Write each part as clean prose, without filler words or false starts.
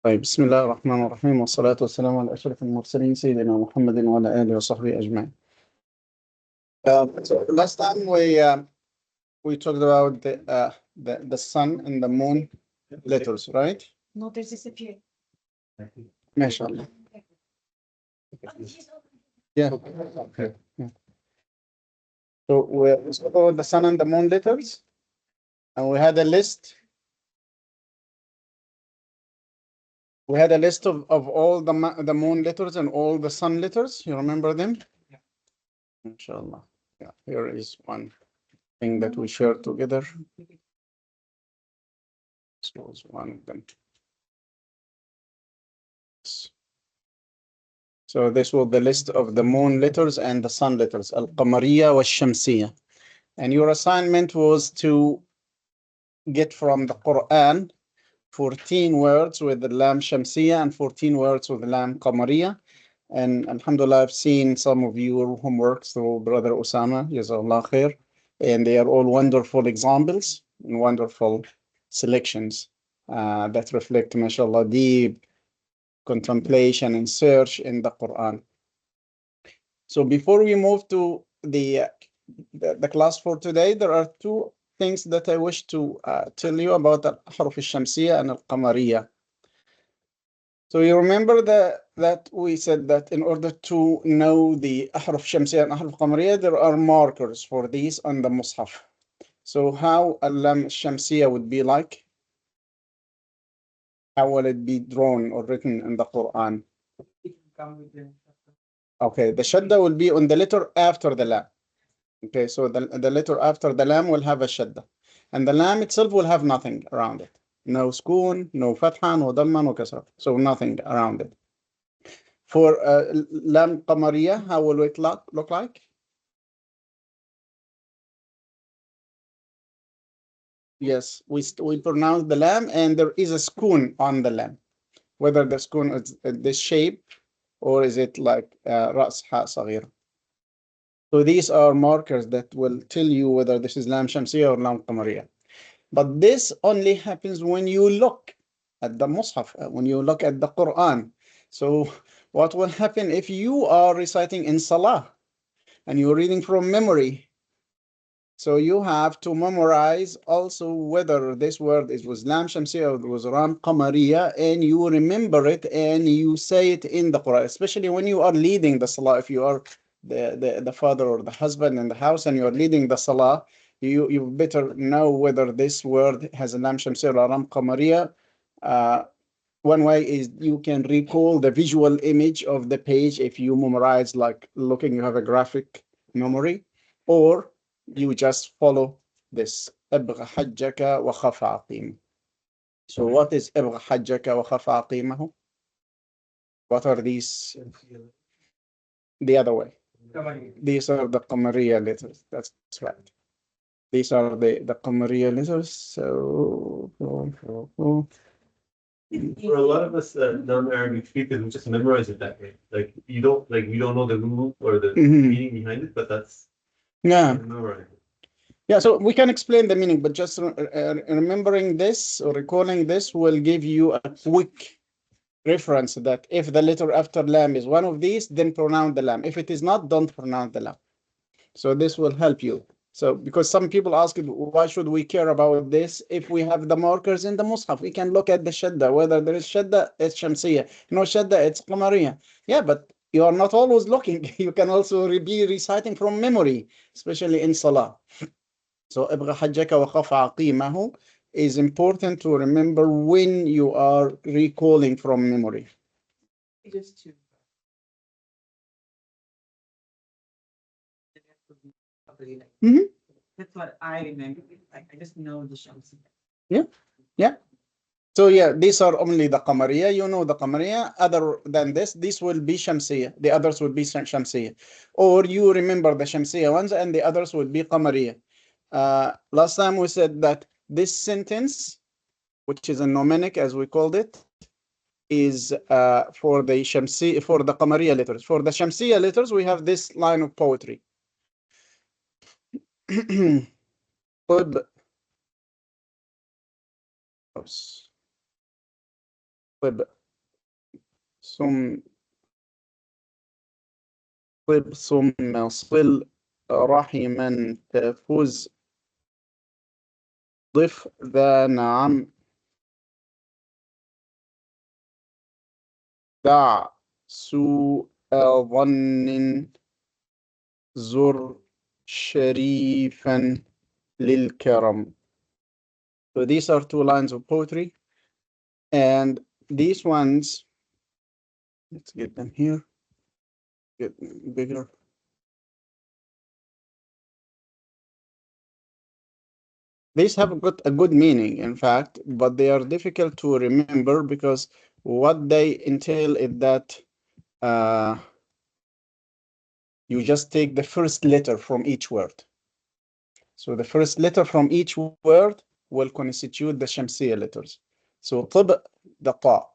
طيب بسم الله الرحمن الرحيم والصلاة والسلام على أشرف المرسلين سيدنا محمد وعلى آله وصحبه أجمعين. So last time we talked about the sun and the moon letters, right? No, there's disappeared. MashaAllah. Yeah. Okay. Yeah. So we spoke about the sun and the moon letters, and we had a list. We had a list of all the moon letters and all the sun letters. You remember them? Yeah. MashaAllah. Yeah. Here is one thing that we shared together. This was one of them. So this was the list of the moon letters and the sun letters, Al-Qamariya wa Shamsiya. And your assignment was to get from the Quran 14 words with the Lam Shamsiya and 14 words with the Lam Qamariya. And Alhamdulillah, I've seen some of your homework through Brother Osama, Jazakallah khair. And they are all wonderful examples and wonderful selections that reflect, mashallah, deep contemplation and search in the Quran. So before we move to the class for today, there are two things that I wish to tell you about Al-Ahruf al-Shamsiyya and Al-Qamariyya. So you remember that we said that in order to know the Ahruf Shamsiyya and Ahruf Qamariyya, there are markers for these on the Mus'haf. So how Al-Lam Shamsiyya would be like? How will it be drawn or written in the Quran? Okay, the shadda will be on the letter after the lam. Okay, so the letter after the lam will have a shadda. And the lam itself will have nothing around it. No sukun, no fatha, no dhamma, no kasra. So nothing around it. For lam qamariya, how will it look like? Yes, we pronounce the lam and there is a sukun on the lam. Whether the sukun is this shape or is it like ras ha saghira. So these are markers that will tell you whether this is Lam Shamsiyya or Lam Qamariya. But this only happens when you look at the Mus'haf, when you look at the Quran. So what will happen if you are reciting in Salah and you're reading from memory? So you have to memorize also whether this word was Lam Shamsiyya or was Lam Qamariya, and you remember it and you say it in the Quran, especially when you are leading the Salah. If you are the father or the husband in the house and you're leading the Salah, you better know whether this word has a Lam Shamsiyya or Lam Qamariya. One way is you can recall the visual image of the page if you memorize, like looking, you have a graphic memory, or you just follow this. أبغى حجك وخف عقيمه. So what is أبغى حجك وخف عقيمه? What are these? The other way. These are the Qamariya letters. That's right. These are the Qamariya letters. So for a lot of us non-Arabic speakers, we just memorize it that way. Like we don't know the rule or the meaning behind it, but that's memorize it. Yeah, so we can explain the meaning, but just remembering this or recalling this will give you a quick reference that if the letter after lam is one of these, then pronounce the lam. If it is not, don't pronounce the lam. So this will help you. So because some people ask, why should we care about this if we have the markers in the Mus'haf? We can look at the shadda, whether there is shadda, it's Shamsiyya. No shadda, it's Qamariya. Yeah, but you are not always looking. You can also be reciting from memory, especially in Salah. So أبغى حجك وخف عقيمه is important to remember when you are recalling from memory. Just two. That's what I remember. I just know the Shamsiyya. Yeah. So yeah, these are only the Qamariya. You know the Qamariya. Other than this will be Shamsiyya. The others will be Shamsiyya. Or you remember the Shamsiyya ones and the others will be Qamariya. Last time we said that this sentence, which is a mnemonic as we called it, is for the Shamsiyya, for the Qamariya letters. For the Shamsiyya letters, we have this line of poetry. house. طب ثم صل رحما تفز ضف ذا نعم دع سوء ظن زر شريفا للكرم. So these are two lines of poetry, and these ones, let's get them here, get bigger. These have got a good meaning, in fact, but they are difficult to remember because what they entail is that you just take the first letter from each word. So the first letter from each word will constitute the Shamsiyya letters. So طب the طاء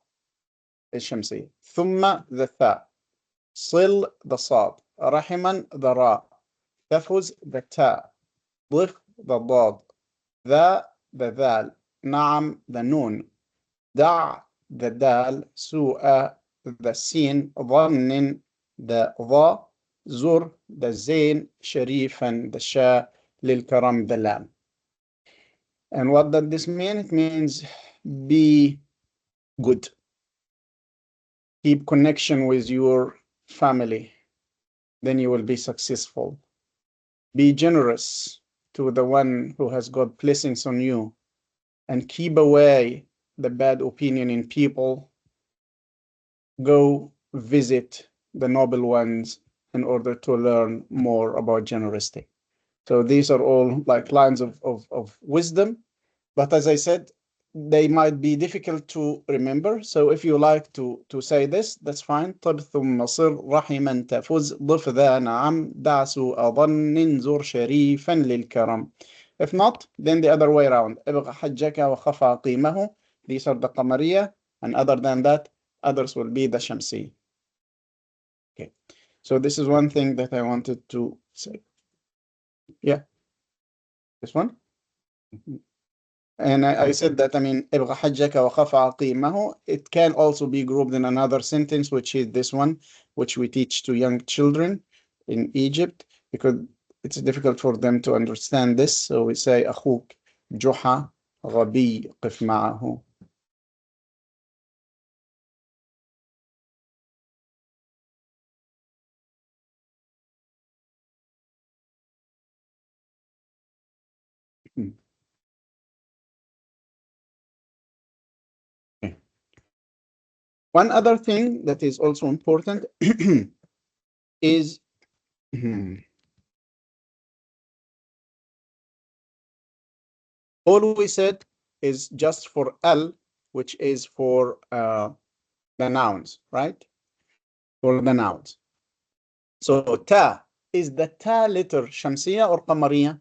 الشمسية, ثم the ثاء, صل the صاد, رحما the راء, تفز the تاء, ضف the ضاد, ذا the ذال, نعم the نون, دع the دال, سوء the سين, ظن the ظا, زر the زين, شريفا the شاء, للكرم the لام. And what does this mean? It means be good. Keep connection with your family. Then you will be successful. Be generous to the one who has got blessings on you. And keep away the bad opinion in people. Go visit the noble ones in order to learn more about generosity. So these are all like lines of wisdom. But as I said, they might be difficult to remember. So if you like to say this, that's fine. طب ثم صر رحما تفز ضف ذا نعم دع سوء ظن زر شريفا للكرم. If not, then the other way around. ابغ حجك وخف عقيمه. These are the قمرية. And other than that, others will be the شمسية. Okay. So this is one thing that I wanted to say. Yeah. This one? And I said that, I mean, ابغى حجك وخف عقيمه. It can also be grouped in another sentence, which is this one, which we teach to young children in Egypt, because it's difficult for them to understand this. So we say أخوك جحا غبي قف معه. One other thing that is also important is all we said is just for L, which is for the nouns, right? For the nouns. So ta, is the ta letter Shamsiyya or Qamariyya?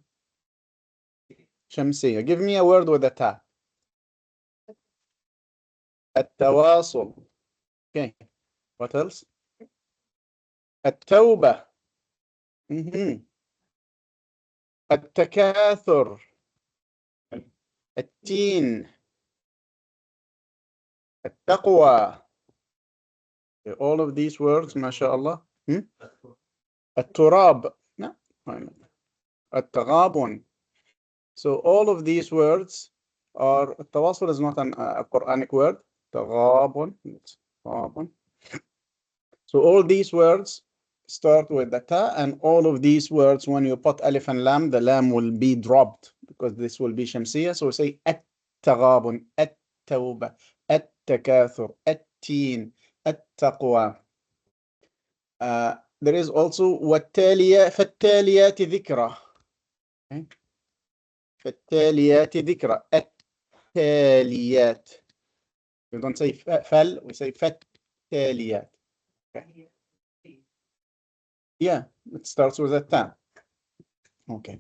Shamsiyya. Give me a word with a ta. التواصل. Okay. What else? التوبة. التكاثر. التين. التقوى. Okay, all of these words, mashallah. التراب. No. التغابن. So all of these words are, التواصل is not a Quranic word. تغابن. So all these words start with the ta, and all of these words, when you put alif and lam, the lam will be dropped because this will be shamsiyya. So we say التغابن, التوبة, التكاثر, التين, التقوى. There is also والتالية فالتاليات ذكرى. Okay. فالتاليات ذكرى. التاليات. We don't say فل, we say فالتاليات. Okay. Yeah, it starts with a ta. Okay.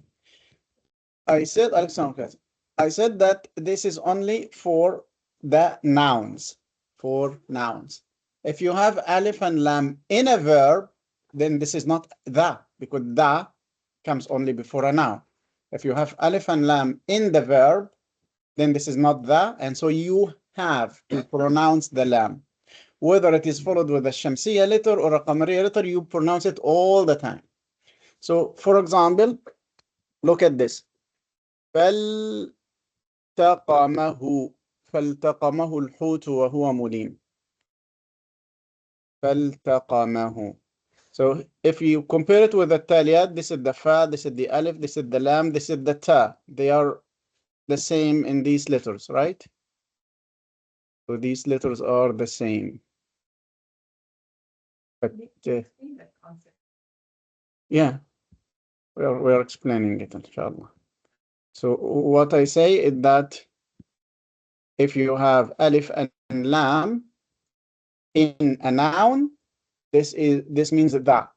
I said, Alexander, I said that this is only for the nouns. For nouns. If you have alif and lam in a verb, then this is not the, because the comes only before a noun. If you have alif and lam in the verb, then this is not the, and so you have to pronounce the lam. Whether it is followed with a Shamsiya letter or a Qamariya letter, you pronounce it all the time. So, for example, look at this. فالتقمه فالتقمه الحوت وهو مليم. فالتقمه. So if you compare it with the taliyat, this is the fa, this is the alif, this is the lam, this is the ta. They are the same in these letters, right? So these letters are the same. But yeah, we are explaining it, inshallah. So what I say is that if you have alif and lam in a noun, this means that.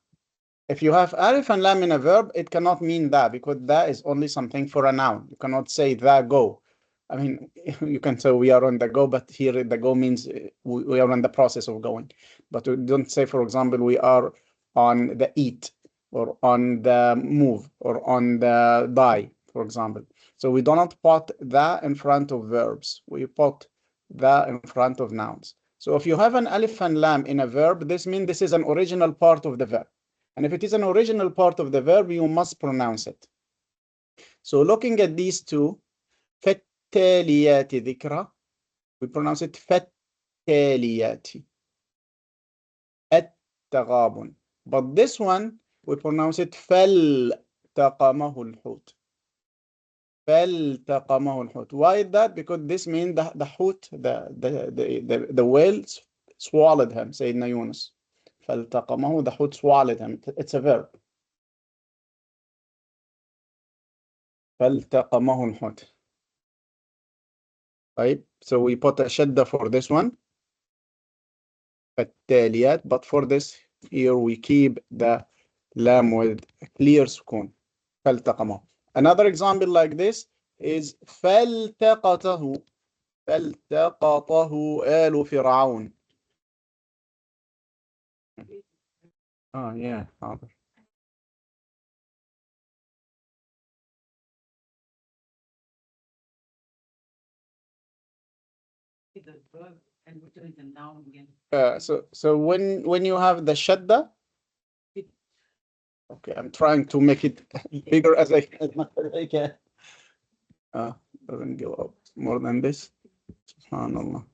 If you have alif and lam in a verb, it cannot mean that, because that is only something for a noun. You cannot say that go. I mean, you can say we are on the go, but here the go means we are in the process of going. But we don't say, for example, we are on the eat, or on the move, or on the die, for example. So we do not put that in front of verbs. We put that in front of nouns. So if you have an alif and lam in a verb, this means this is an original part of the verb. And if it is an original part of the verb, you must pronounce it. So looking at these two, فالتاليات ذكرى, we pronounce it فالتاليات. التغابن. But this one, we pronounce it فالتقمه الحوت. فالتقمه الحوت. Why is that? Because this means the حوت, the whale swallowed him, Sayyidina Yunus. فالتقمه, the حوت swallowed him. It's a verb. فالتقمه الحوت. Right? So we put a shadda for this one. فالتاليات, but for this here we keep the lam with a clear sukun. فالتقمه. Another example like this is فالتقطه. فالتقطه آل فرعون. Oh yeah. And we're doing the noun again. So when you have the shadda, okay, I'm trying to make it bigger as much as I can. Doesn't go up more than this. Subhanallah.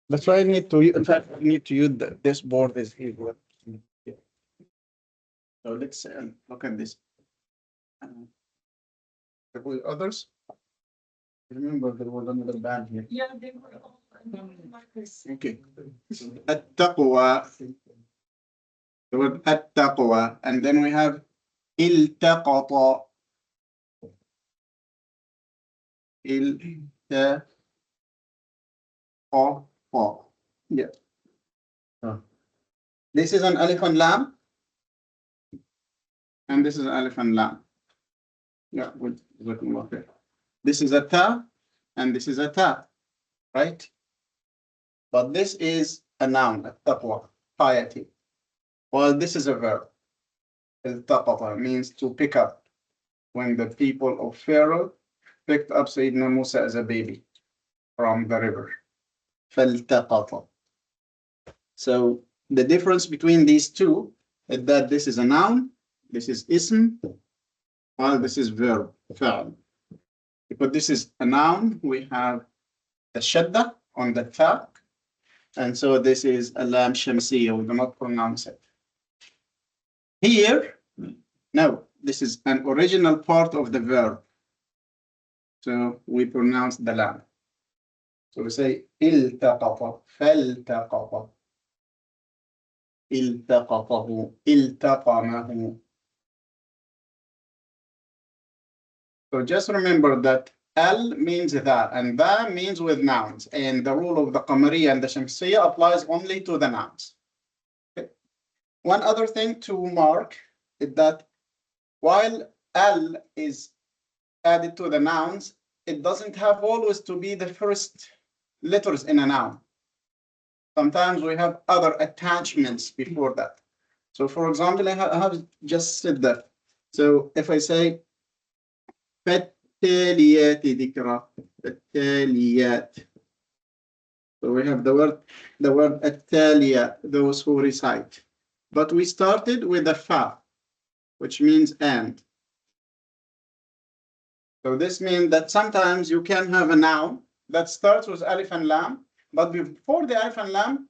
That's why I need to. In fact, I need to use this board is here. So let's look at this. With others. Remember there was another band here. Yeah, they were all markers. Okay. التقوى. The word التقوى, and then we have التقط. التقط. Yeah. This is an alif and lam, and this is an alif and lam. Yeah, we're looking about it. This is a ta, and this is a ta, right? But this is a noun, taqwa, piety. Well, this is a verb. Iltaqata means to pick up. When the people of Pharaoh picked up Sayyidina Musa as a baby from the river. فالتقط. So the difference between these two is that this is a noun, this is ism, while this is verb, فعل. Because this is a noun, we have the shadda on the ta, and so this is a lam shamsiya, we do not pronounce it. Here, no, this is an original part of the verb, so we pronounce the lam. So we say التقط, فالتقط, التقطه, التقمه. So just remember that al means that, and that means with nouns, and the rule of the Qamariya and the Shamsiya applies only to the nouns. Okay. One other thing to mark is that while al is added to the nouns, it doesn't have always to be the first letters in a noun. Sometimes we have other attachments before that. So for example, I have just said that. So if I say فالتاليات ذكرى. التاليات. So we have the word التالية, those who recite. But we started with the fa, which means and. So this means that sometimes you can have a noun that starts with alif and lam, but before the alif and lam,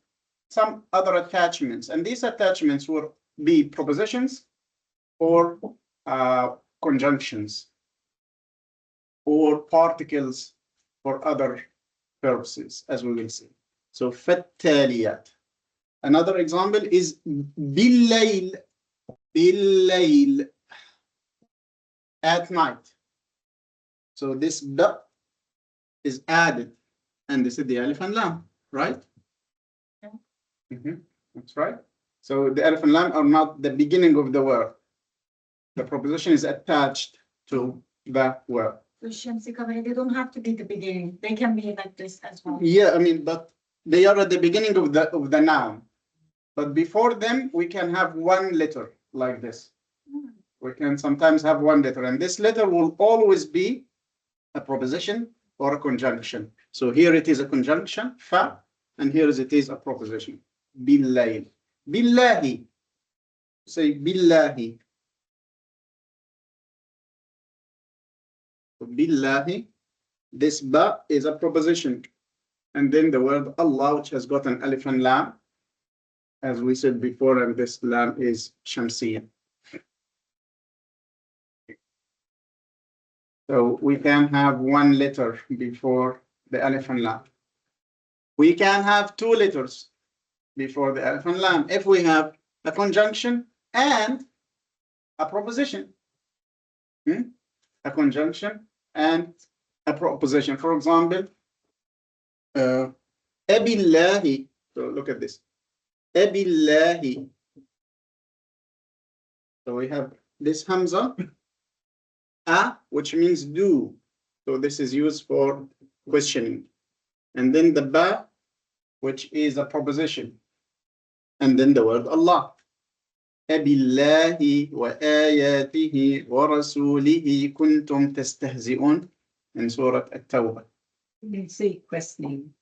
some other attachments. And these attachments will be prepositions or conjunctions or particles for other purposes, as we will see. So فالتاليات. Another example is بالليل. بالليل. At night. So this ba is added, and this is the alif and lam, right? That's right. So the alif and lam are not the beginning of the word. The preposition is attached to the word. So Shamsi, they don't have to be the beginning. They can be like this as well. Yeah, I mean, but they are at the beginning of the noun. But before them, we can have one letter like this. We can sometimes have one letter, and this letter will always be a preposition or a conjunction. So here it is a conjunction, fa, and here it is a preposition, billayl. Billahi. Say billahi. Billahi. This ba is a preposition. And then the word Allah, which has got an alif and lam, as we said before, and this lam is shamsiyya. So we can have one letter before the alif and lam. We can have two letters before the alif and lam if we have a conjunction and a preposition. A conjunction and a preposition. For example, abillahi. So look at this. Abillahi. So we have this hamza, which means do. So this is used for questioning. And then the ba, which is a preposition. And then the word Allah. أَبِاللَّهِ وَآيَاتِهِ وَرَسُولِهِ كُنْتُمْ تَسْتَهْزِئُونَ in Surah At-Tawbah. You say questioning.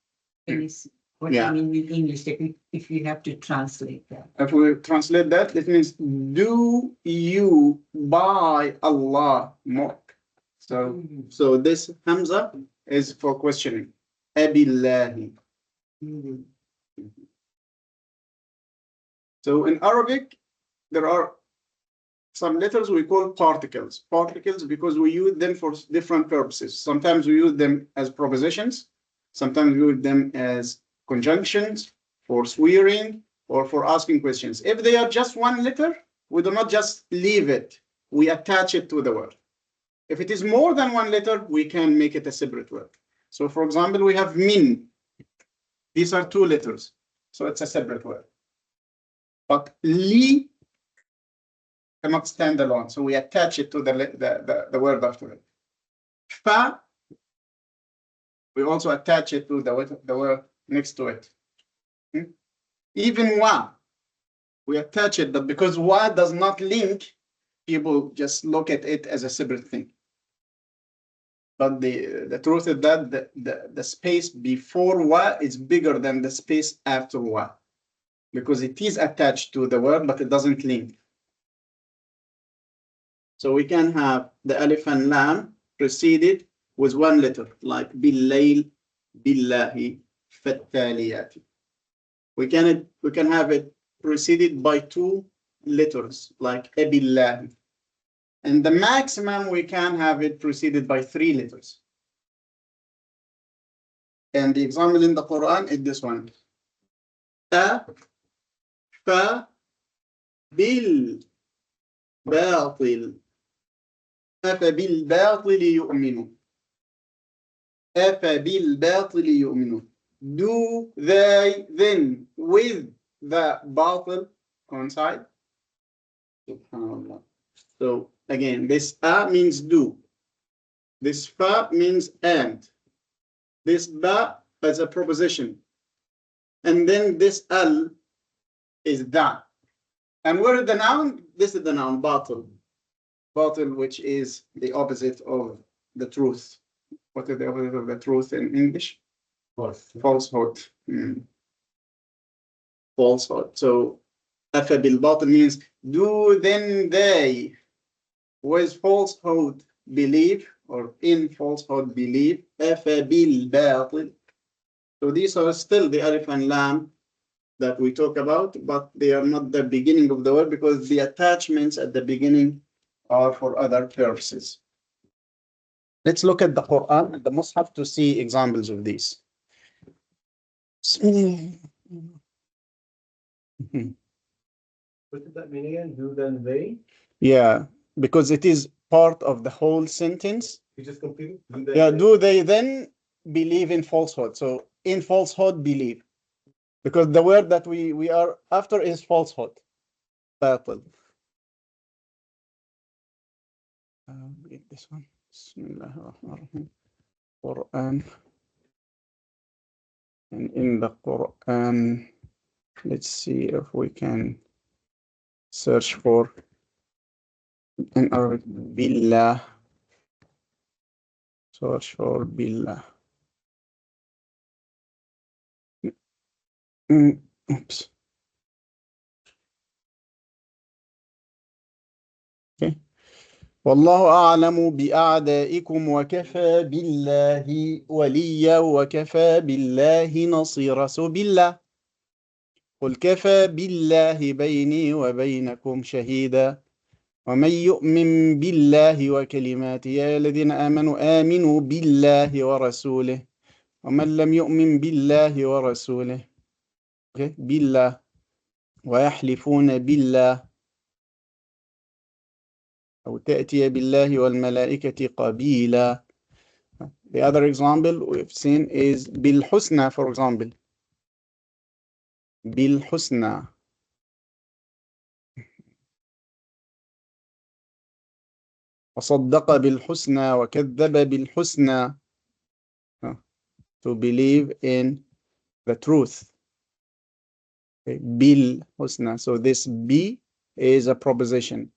What do you mean in English if you have to translate that? If we translate that, it means, do you by Allah mock? So this hamza is for questioning. Abillahi. So in Arabic, there are some letters we call particles. Particles because we use them for different purposes. Sometimes we use them as prepositions. Sometimes we use them as conjunctions, for swearing, or for asking questions. If they are just one letter, we do not just leave it. We attach it to the word. If it is more than one letter, we can make it a separate word. So for example, we have min. These are two letters. So it's a separate word. But li cannot stand alone. So we attach it to the word after it. Fa, we also attach it to the word next to it. Even wa, we attach it, but because wa does not link, people just look at it as a separate thing. But the truth is that the space before wa is bigger than the space after wa, because it is attached to the word, but it doesn't link. So we can have the alif and lam preceded with one letter, like billayl, billahi, fattaliyati. We can have it preceded by two letters, like abillahi. And the maximum we can have it preceded by three letters. And the example in the Quran is this one. Ta, fa, bil, batil. أفبالباطل يؤمنون. أفبالباطل يؤمنون. Do they then with the batil coincide? SubhanAllah. So again, this a means do. This fa means and. This ba is a preposition. And then this al is that. And where is the noun? This is the noun, batil. Batil, which is the opposite of the truth. What is the opposite of the truth in English? False. Falsehood. Falsehood. So, afa bil batil means do then they with falsehood believe, or in falsehood believe. Afa bil batil. So these are still the alif and lam that we talk about, but they are not the beginning of the word because the attachments at the beginning are for other purposes. Let's look at the Quran and the Mus'haf to see examples of these. What does that mean again? Do then they? Yeah, because it is part of the whole sentence. You just complete it? Yeah, do they then believe in falsehood? So in falsehood believe. Because the word that we are after is falsehood. Batil. Read this one. Bismillah ar-Rahman ar-Rahim. Quran. And in the Quran, let's see if we can search for in Arabic billah. Search for billah. Oops. Okay. والله أعلم بأعدائكم وكفى بالله وليا وكفى بالله نصيرا. So بالله. قل كفى بالله بيني وبينكم شهيدا ومن يؤمن بالله وكلماته يا الذين آمنوا آمنوا بالله ورسوله ومن لم يؤمن بالله ورسوله بالله ويحلفون بالله أو تأتي بالله والملائكة قبيلا. The other example we've seen is بالحسنى, for example. بالحسنى. وصدق بالحسنى وكذب بالحسنى. To believe in the truth. بالحسنى. So this B is a proposition.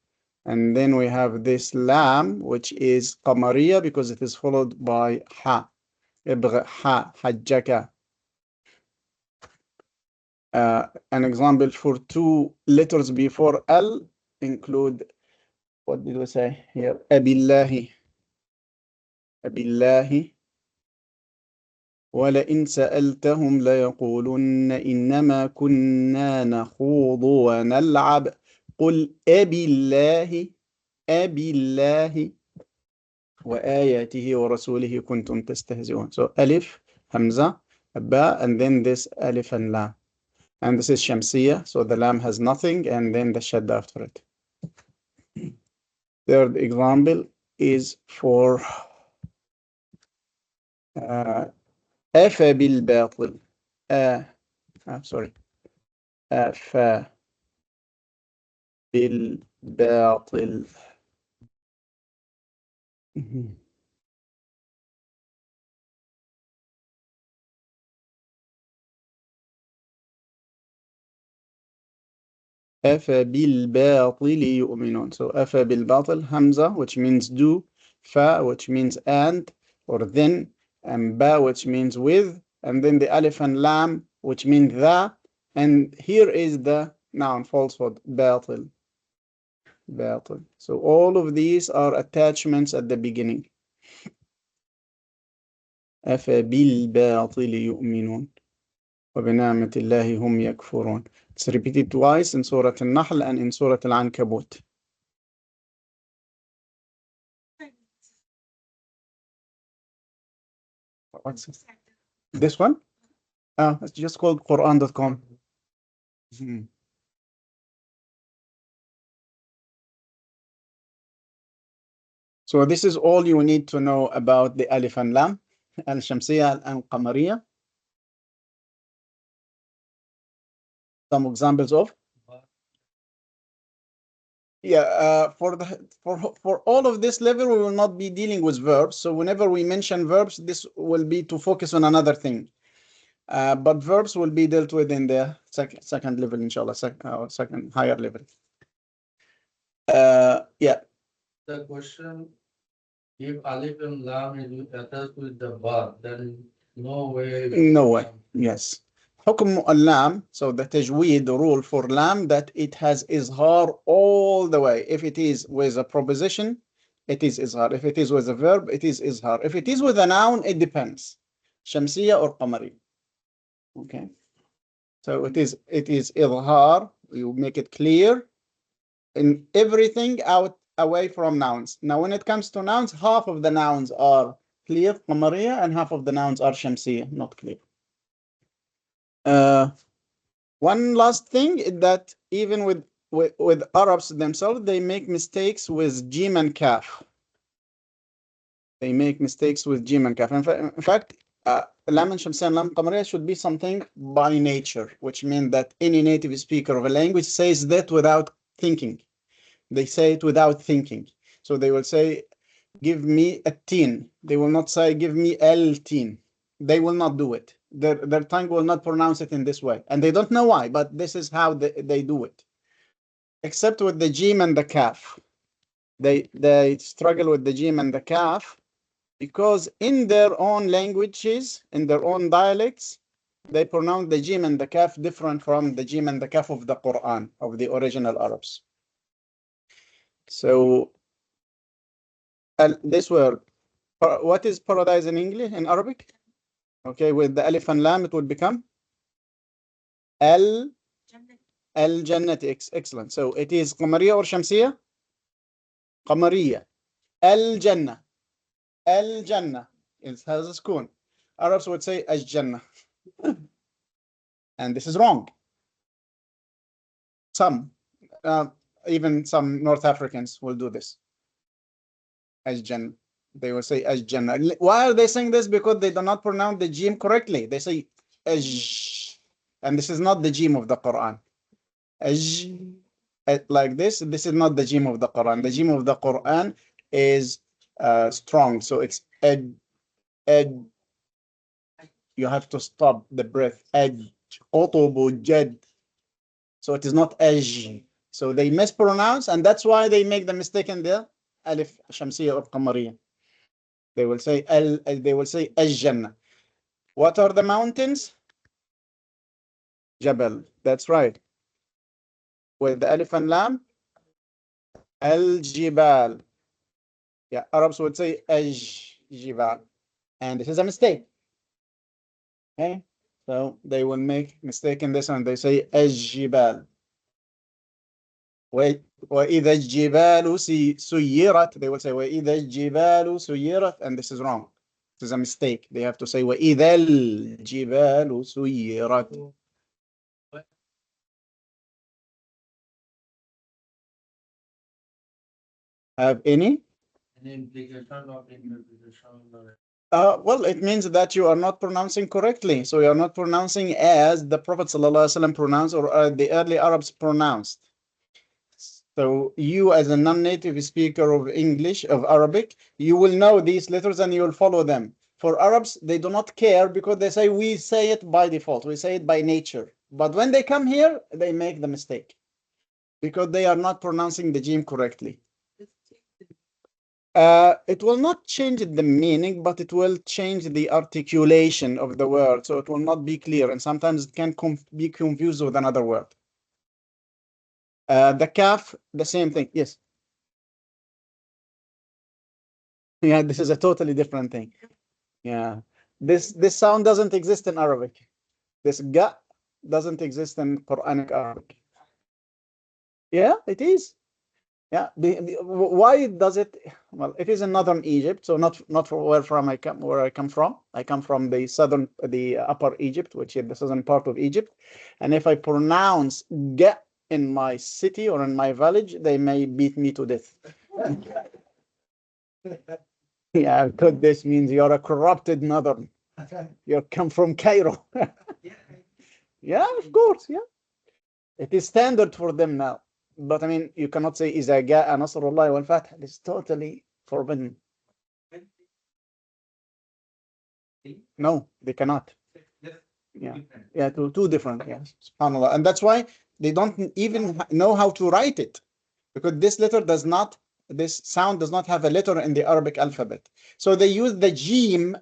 And then we have this lam, which is qamariya because it is followed by ha. Ibgha ha, hajjaka. An example for two letters before L include, what did we say here? Abillahi. Abillahi. ولئن سألتهم ليقولن إنما كنا نخوض ونلعب قل أبالله أبالله وآياته ورسوله كنتم تستهزئون. So alif, hamza, ba, and then this alif and lam. And this is shamsiya, so the lam has nothing, and then the shadda after it. Third example is for أفى بالباطل. Sorry. أفى بالباطل. أفى بالباطل يؤمنون. So أفى بالباطل, hamza, which means do, fa, which means and or then, and ba, which means with, and then the alif and lam, which means that, and here is the noun falsehood, batil. Batil. So all of these are attachments at the beginning. أفى بالباطل يؤمنون وبنعمة الله هم يكفرون. It's repeated twice in Surah Al-Nahl and in Surah Al-Ankabut. What's this one? It's just called Quran.com. So this is all you need to know about the Alif and Lam, Al-Shamsiyya and Qamariyya. Some examples of? Yeah, for all of this level, we will not be dealing with verbs. So whenever we mention verbs, this will be to focus on another thing. But verbs will be dealt with in the second level, inshallah, second higher level. Yeah. The question, if alif and lam is attached with the ba, then no way. No way. Yes. حكم اللام, so the tajweed rule for lam, that it has izhar all the way. If it is with a proposition, it is izhar. If it is with a verb, it is izhar. If it is with a noun, it depends. Shamsiya or qamari. Okay. So it is izhar. You make it clear in everything away from nouns. Now, when it comes to nouns, half of the nouns are clear, qamariya, and half of the nouns are shamsiya, not clear. One last thing is that even with Arabs themselves, they make mistakes with jim and kaf. They make mistakes with jim and kaf. In fact, lam and shamsiya and lam qamariya should be something by nature, which means that any native speaker of a language says that without thinking. They say it without thinking. So they will say, give me a teen. They will not say, give me el-teen. They will not do it. Their tongue will not pronounce it in this way. And they don't know why, but this is how they do it. Except with the jim and the kaf. They struggle with the jim and the kaf because in their own languages, in their own dialects, they pronounce the jim and the kaf different from the jim and the kaf of the Quran, of the original Arabs. So this word, what is paradise in English, in Arabic? Okay, with the alif and lam, it would become al-jannati. Excellent. So it is qamariya or shamsiya? Qamariya. Al-jannah. Al-jannah. It has a sukun. Arabs would say al-jannah. And this is wrong. Even some North Africans will do this. Al-jannah. They will say al-jannah. Why are they saying this? Because they do not pronounce the jim correctly. They say aj. And this is not the jim of the Quran. Aj, like this is not the jim of the Quran. The jim of the Quran is strong. So it's ed. You have to stop the breath. Ed. Qutubu jad. So it is not aj. So they mispronounce, and that's why they make the mistake in the alif shamsiya or qamariya. They will say al-jannah. What are the mountains? Jabal. That's right. With the alif and lam, al-jibal. Yeah, Arabs would say al-jibal. And this is a mistake. Okay, so they will make mistake in this one. They say al-jibal. وإذا الجبال سيرت. They will say وإذا الجبال سيرت, and this is wrong. This is a mistake. They have to say وإذا الجبال سيرت. Have any? An implication of interpretation. Well, it means that you are not pronouncing correctly. So you are not pronouncing as the Prophet ﷺ pronounced, or the early Arabs pronounced. So you, as a non-native speaker of English, of Arabic, you will know these letters and you will follow them. For Arabs, they do not care because they say we say it by default. We say it by nature. But when they come here, they make the mistake because they are not pronouncing the jim correctly. It will not change the meaning, but it will change the articulation of the word. So it will not be clear. And sometimes it can be confused with another word. The kaf, the same thing. Yes. Yeah, this is a totally different thing. Yeah. This sound doesn't exist in Arabic. This ga doesn't exist in Quranic Arabic. Yeah, it is. Yeah. Why does it? Well, it is in northern Egypt, so not where I come from. I come from the upper Egypt, which is the southern part of Egypt. And if I pronounce ga in my city or in my village, they may beat me to death. Yeah, because this means you're a corrupted northern. You come from Cairo. Yeah, of course. Yeah, it is standard for them now. But I mean, you cannot say إذا جاء نصر الله والفتح. It's totally forbidden. No, they cannot. Yeah, two different. Yeah, subhanallah. And that's why they don't even know how to write it, because this letter does not this sound does not have a letter in the Arabic alphabet. So they use the jim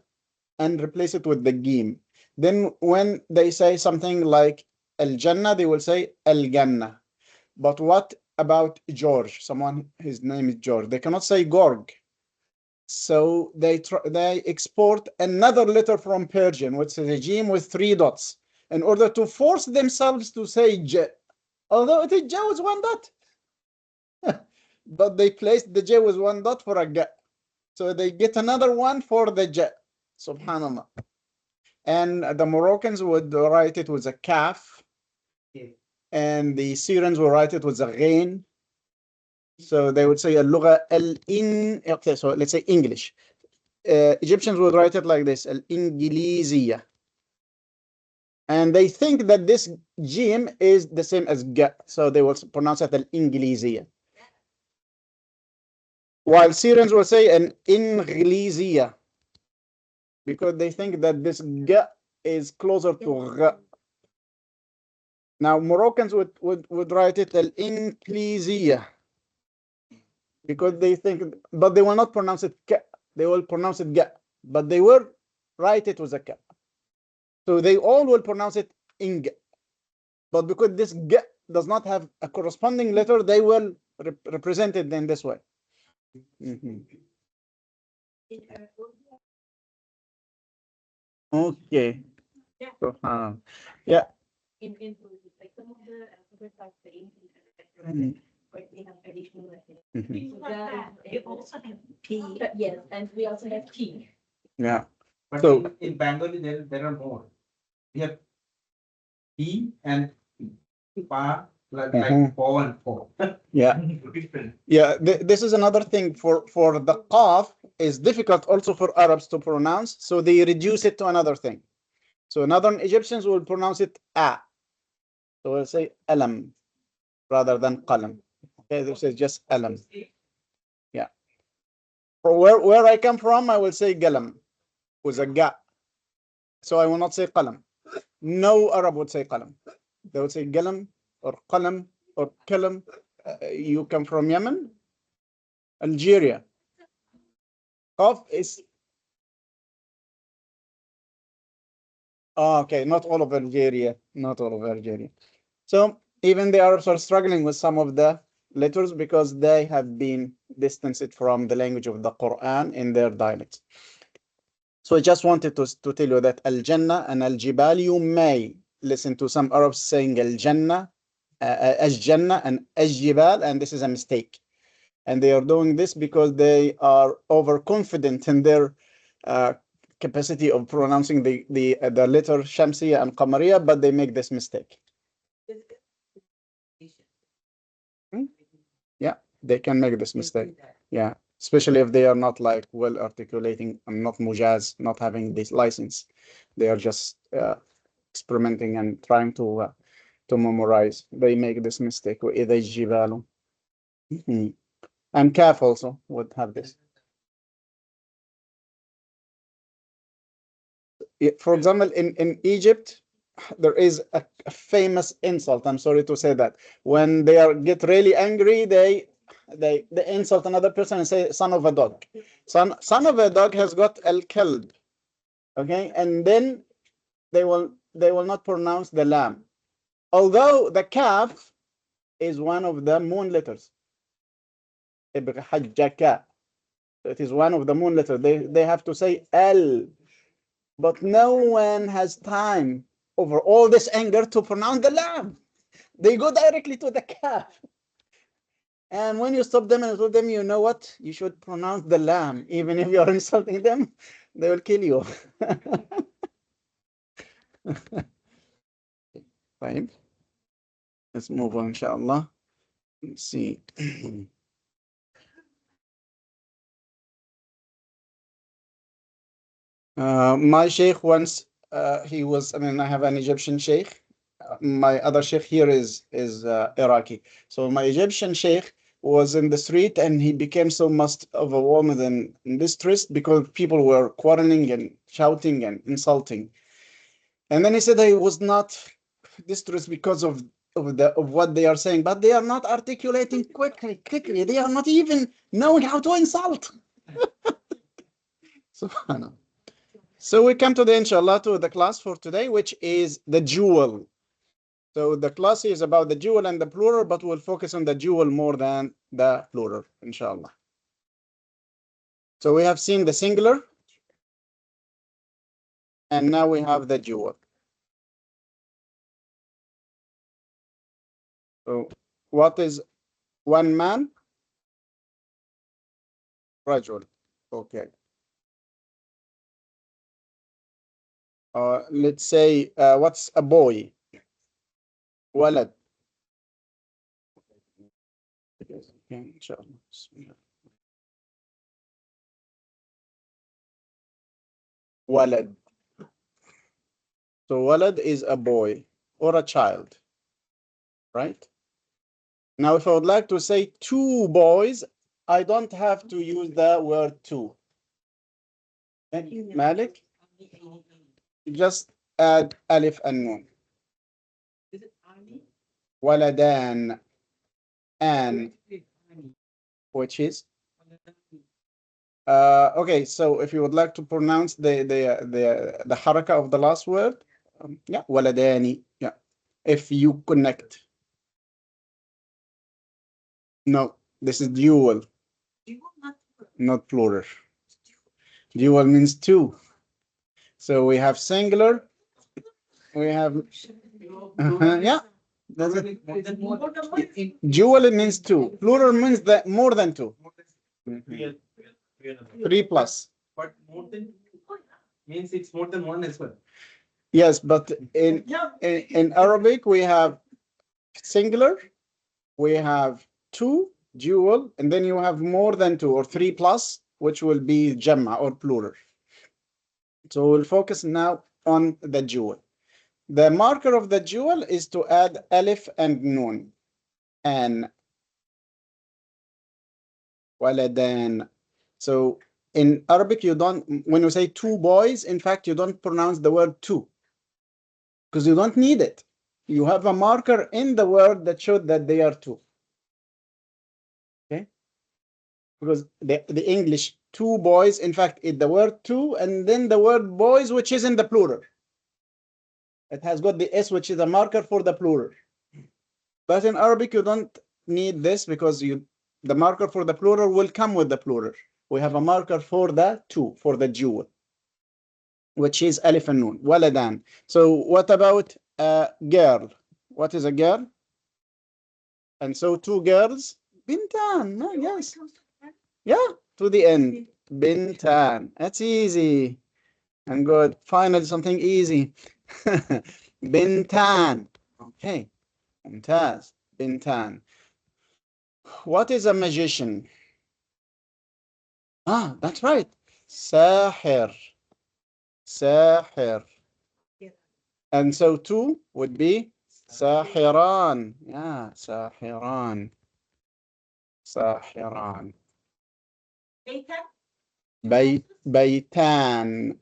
and replace it with the gim. Then when they say something like al-Jannah, they will say al-Jannah. But what about George? Someone, his name is George. They cannot say Gorg. So they export another letter from Persian, which is a jim with 3 dots, in order to force themselves to say J. Although it is J with 1 dot. But they placed the J with 1 dot for a G. So they get another one for the J. Subhanallah. And the Moroccans would write it with a kaf. And the Syrians will write it with a ghain. So they would say al-lugha al-in. Okay, so let's say English. Egyptians would write it like this, al-Ingiliziyya. And they think that this jim is the same as g, so they will pronounce it al-Ingiliziyya. While Syrians will say an Ingiliziyya, because they think that this g is closer to g. Now Moroccans would write it al-Inkliziyya, because they think, but they will not pronounce it k, they will pronounce it g, but they will write it with a k. So they all will pronounce it ing, but because this g does not have a corresponding letter, they will represent it in this way. Okay. Yeah. In like some of the alphabets are the English, but we have additional letters. We also have P. Yes, and we also have T. Yeah. But So in Bengali, there are more. We have P and Pa, like Po and Po. yeah. Yeah, this is another thing for the qaf is difficult also for Arabs to pronounce, so they reduce it to another thing. So northern Egyptians will pronounce it a, so we'll say alam rather than qalam. Okay, this is just alam. Yeah. For where I come from, I will say galam with a ga, so I will not say qalam. No Arab would say qalam. They would say galam or qalam or kalam. You come from Yemen? Algeria. Qaf is okay, not all of Algeria, not all of Algeria. So even the Arabs are struggling with some of the letters because they have been distanced from the language of the Quran in their dialect. So I just wanted to tell you that Al-Jannah and Al-Jibal, you may listen to some Arabs saying Al-Jannah, Al-Jannah and Al-Jibal, and this is a mistake. And they are doing this because they are overconfident in their capacity of pronouncing the letter Shamsiya and Qamariya, but they make this mistake. Yeah, they can make this mistake. Yeah, especially if they are not like well articulating and not mujaz, not having this license. They are just experimenting and trying to memorize. They make this mistake. And Kaf also would have this. For example, in Egypt, there is a famous insult. I'm sorry to say that. When they get really angry, they insult another person and say son of a dog. Son of a dog has got al-kalb. Okay, and then they will not pronounce the lam. Although the kaf is one of the moon letters. It is one of the moon letters. They have to say L. But no one has time over all this anger to pronounce the lam. They go directly to the kaf. And when you stop them and tell them, you know what, you should pronounce the lam, even if you're insulting them, they will kill you. Fine. Let's move on, inshallah. Let's see. My sheikh once, I have an Egyptian sheikh. My other sheikh here is Iraqi. So my Egyptian sheikh was in the street and he became so much overwhelmed and distressed because people were quarreling and shouting and insulting. And then he said he was not distressed because of of what they are saying, but they are not articulating quickly. They are not even knowing how to insult. Subhanallah. So we come to the inshallah to the class for today, which is the dual. So the class is about the dual and the plural, but we'll focus on the dual more than the plural, inshallah. So we have seen the singular, and now we have the dual. So what is one man? Rajul. Okay. Let's say, what's a boy? Walad. Walad. So walad is a boy or a child, right? Now, if I would like to say two boys, I don't have to use the word two. Malik? Just add alif and nun. Is it Ani? Waladan. And which is okay. So if you would like to pronounce the haraka of the last word, yeah, waladani. Yeah, if you connect. No, this is dual, not plural. Dual means two. So we have singular. We have yeah. That's it. Dual means two. Plural means that more than two. Three plus. But more than means it's more than one as well. Yes, but in Arabic we have singular, we have two, dual, and then you have more than two or three plus, which will be jamma or plural. So we'll focus now on the dual. The marker of the dual is to add alif and nun. And waladan. So in Arabic, you don't, when you say two boys, in fact, you don't pronounce the word two because you don't need it. You have a marker in the word that showed that they are two. Okay? Because the English two boys, in fact, is the word two and then the word boys, which is in the plural. It has got the S, which is a marker for the plural. But in Arabic, you don't need this because the marker for the plural will come with the plural. We have a marker for the two, for the dual, which is alif and nun, waladan. So what about a girl? What is a girl? And so two girls, bintan. No, yes. Yeah, to the end. Bintan. That's easy. And good. Finally, something easy. Bintan. Okay. Mumtaz. Bintan. What is a magician? Ah, that's right. Sahir. Sahir. And so two would be sahiran. Yeah, sahiran. Sahiran. Baytan.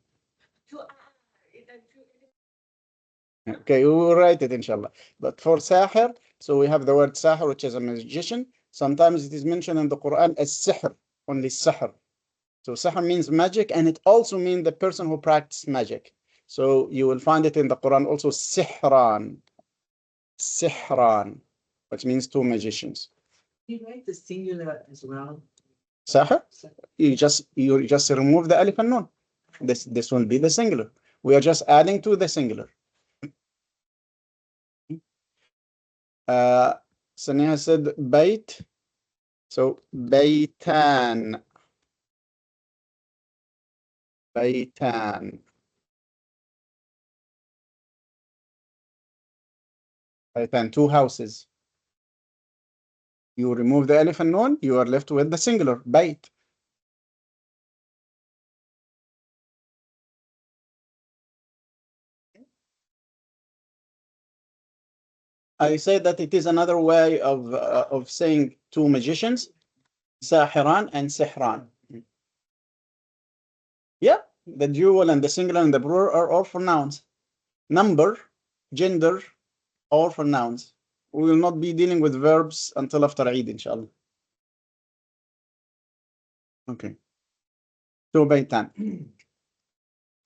Okay, we will write it inshallah. But for sahir, so we have the word sahir, which is a magician. Sometimes it is mentioned in the Quran as sihr, only sihr. So sihr means magic, and it also means the person who practices magic. So you will find it in the Quran also sihran. Sihran, which means two magicians. You write the singular as well. Sahir? You just remove the alif and nun. This will be the singular. We are just adding to the singular. Saniha said bayt. So baytan. Baytan. Baytan, two houses. You remove the alif and nun, you are left with the singular, bayt. I say that it is another way of saying two magicians, sahiran and sihran. Yeah, the dual and the singular and the plural are all for nouns. Number, gender, all for nouns. we will not be dealing with verbs until after Eid, inshallah. Okay. So Baitan.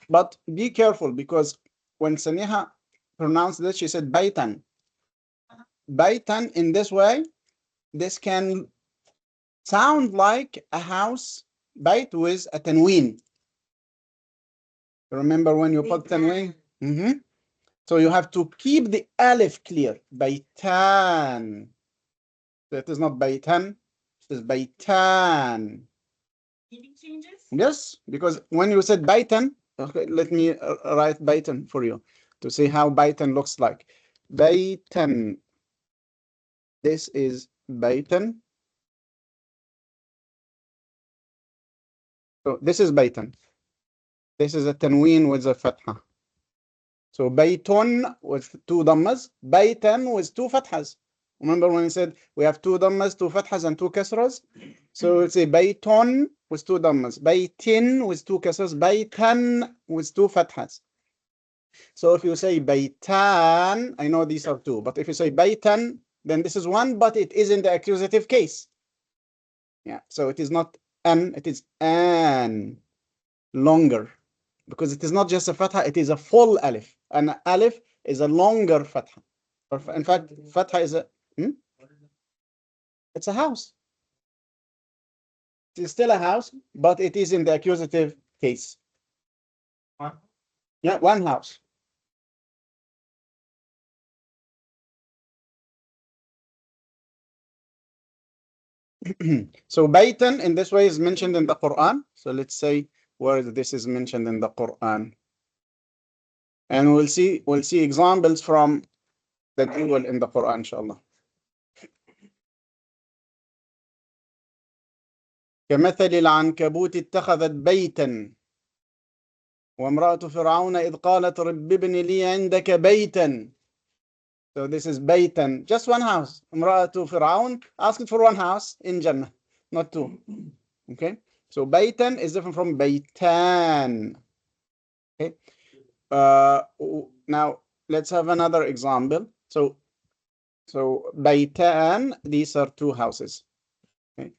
But be careful, because when Saniha pronounced this, she said Baitan. Baitan in this way, this can sound like a house, Bait with a tanween. Remember when you put tanween? So you have to keep the alif clear. Baitan. So it is not Baitan, it is Baitan. Meaning changes? Yes, because when you said Baitan, okay, let me write Baitan for you to see how Baitan looks like. Baitan. This is Baitan. So this is Baitan. This is a tanween with a fatha. So Baytun with two dhammas, Baitan with two fathas. Remember when I said we have two dhammas, two fathas, and two kasras? So it's a Baytun with two dhammas, Baytin with two kasras, Baitan with two fathas. So if you say Baitan, I know these are two, but if you say Baitan, then this is one, but it is in the accusative case. Yeah, so it is not an, it is an, longer, because it is not just a fatha, it is a full alif. An alif is a longer fatha. In fact, fatha is a, it's a house. It is still a house, but it is in the accusative case. Yeah, one house. So Baitan in this way is mentioned in the Quran. So let's say where this is mentioned in the Quran. And we'll see examples from the Google in the Quran, inshallah. كمثل العنكبوت اتخذت بيتا وامرأة فرعون إذ قالت رب ابن لي عندك بيتا. So this is بيتا, just one house. امرأة فرعون asked for one house in Jannah, not two. Okay, so بيتا is different from بيتان. Okay, now let's have another example. So بيتان, these are two houses. Okay,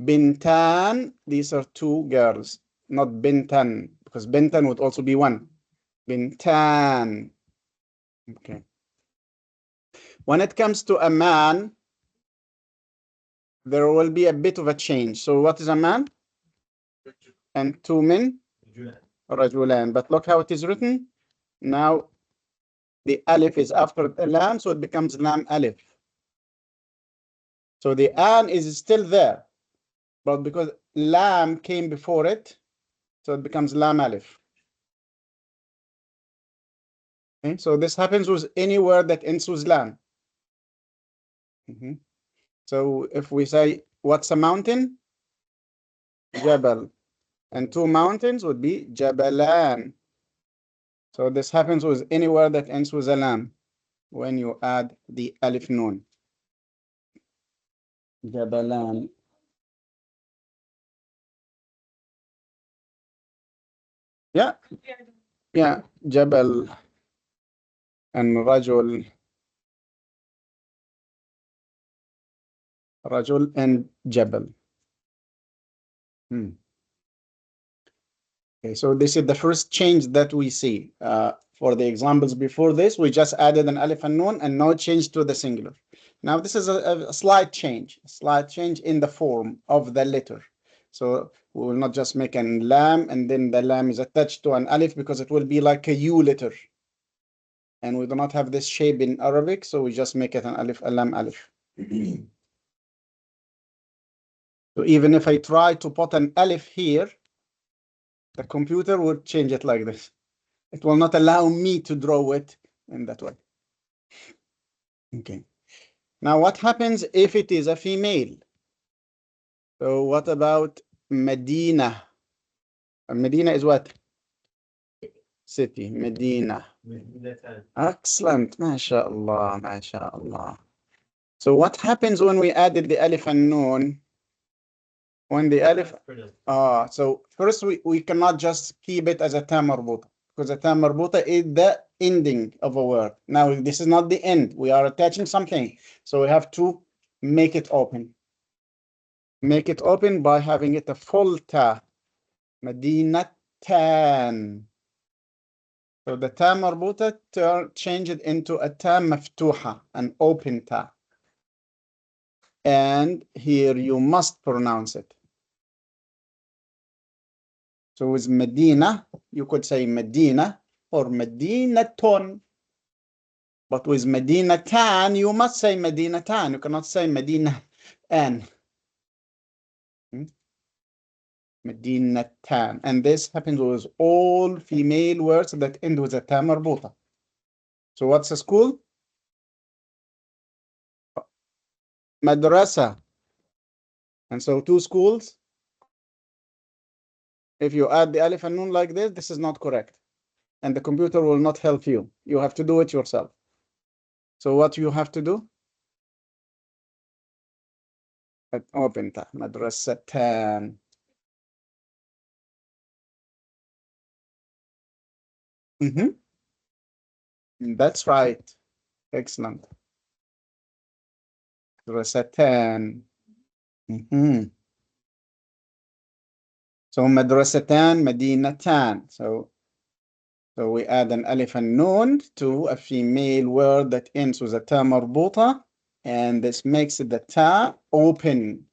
Bintan, these are two girls, not Bintan, because Bintan would also be one. Bintan. Okay. When it comes to a man, there will be a bit of a change. So what is a man? And two men? Rajulan. But look how it is written. Now the alif is after the lam, so it becomes lam alif. So the an is still there, but because lam came before it, so it becomes lam alif. Okay, so this happens with any word that ends with lam. So if we say, what's a mountain? Jabal. And two mountains would be Jabalan. So this happens with any word that ends with a lam when you add the alif nun. Jabalan. Yeah. Yeah. Jabal and Rajul. Rajul and Jabal. Okay, so this is the first change that we see. For the examples before this, we just added an alif and nun and no change to the singular. Now this is a slight change in the form of the letter. So we will not just make an lam and then the lam is attached to an alif, because it will be like a U letter. And we do not have this shape in Arabic, so we just make it an alif, a lam alif. So even if I try to put an alif here, the computer would change it like this. It will not allow me to draw it in that way. Okay. Now what happens if it is a female? So what about Medina? Medina is what? City. Medina. Excellent. MashaAllah. MashaAllah. So what happens when we added the alif and nun? When the alif, so first we cannot just keep it as a ta marbuta, because a ta marbuta is the ending of a word. Now, this is not the end. We are attaching something. So we have to make it open. Make it open by having it a full ta. Madinatan. So the ta marbuta change it into a ta maftuha, an open ta. And here you must pronounce it. So with Medina, you could say Medina or Medinaton. But with Medinatan, you must say Medinatan. You cannot say Medina an. Medinatan. And this happens with all female words that end with a ta marbuta. So what's a school? Madrasa. And so two schools. If you add the alif and nun like this is not correct. And the computer will not help you. You have to do it yourself. So what you have to do? Open ta. Madrasatan. That's right. Excellent. Madrasatan. So madrasatan, madinatan. So we add an alif and nun to a female word that ends with a ta marbuta, and this makes the ta open.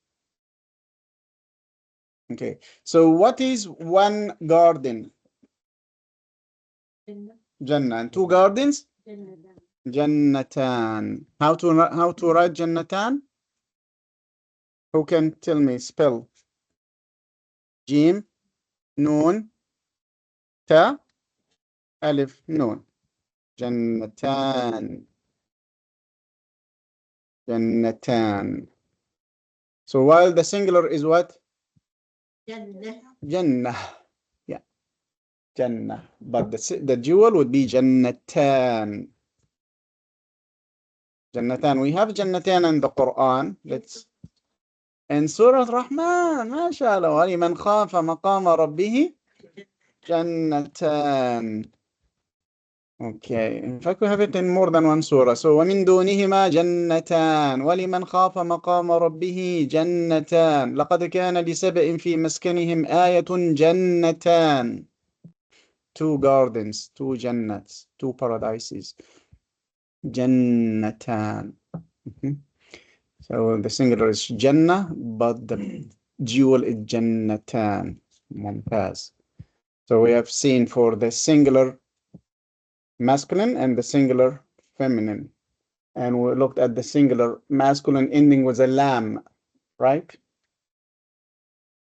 Okay. So what is one garden? Jannah. And two gardens? Jannatan. How to write Jannatan? Who can tell me? Spell. Jim, Noon, Ta, Alif, Noon. Jannatan. Jannatan. So while the singular is what? Jannah. Yeah. Jannah. But the dual would be Jannatan. Jannatan. We have Jannatan in the Quran. Let's. In Surah Rahman, MashaAllah. وَلِمَنْ خَافَ مَقَامَ رَبِّهِ Jannatan. Okay. In fact, we have it in more than one surah. So, وَمِن دُونِهِمَا جَنَّتَانِ وَلِمَنْ خَافَ مَقَامَ رَبِّهِ جَنَّتَانِ لَقَدْ كَانَ لِسَبَإٍ فِي مَسْكَنِهِمْ آيَةٌ جَنَّتَانِ. Two gardens, two jannats, two paradises. Jannatan. So the singular is Jannah, but the dual is Jannatan. Mumtaz. So we have seen for the singular masculine and the singular feminine. And we looked at the singular masculine ending with a lam, right?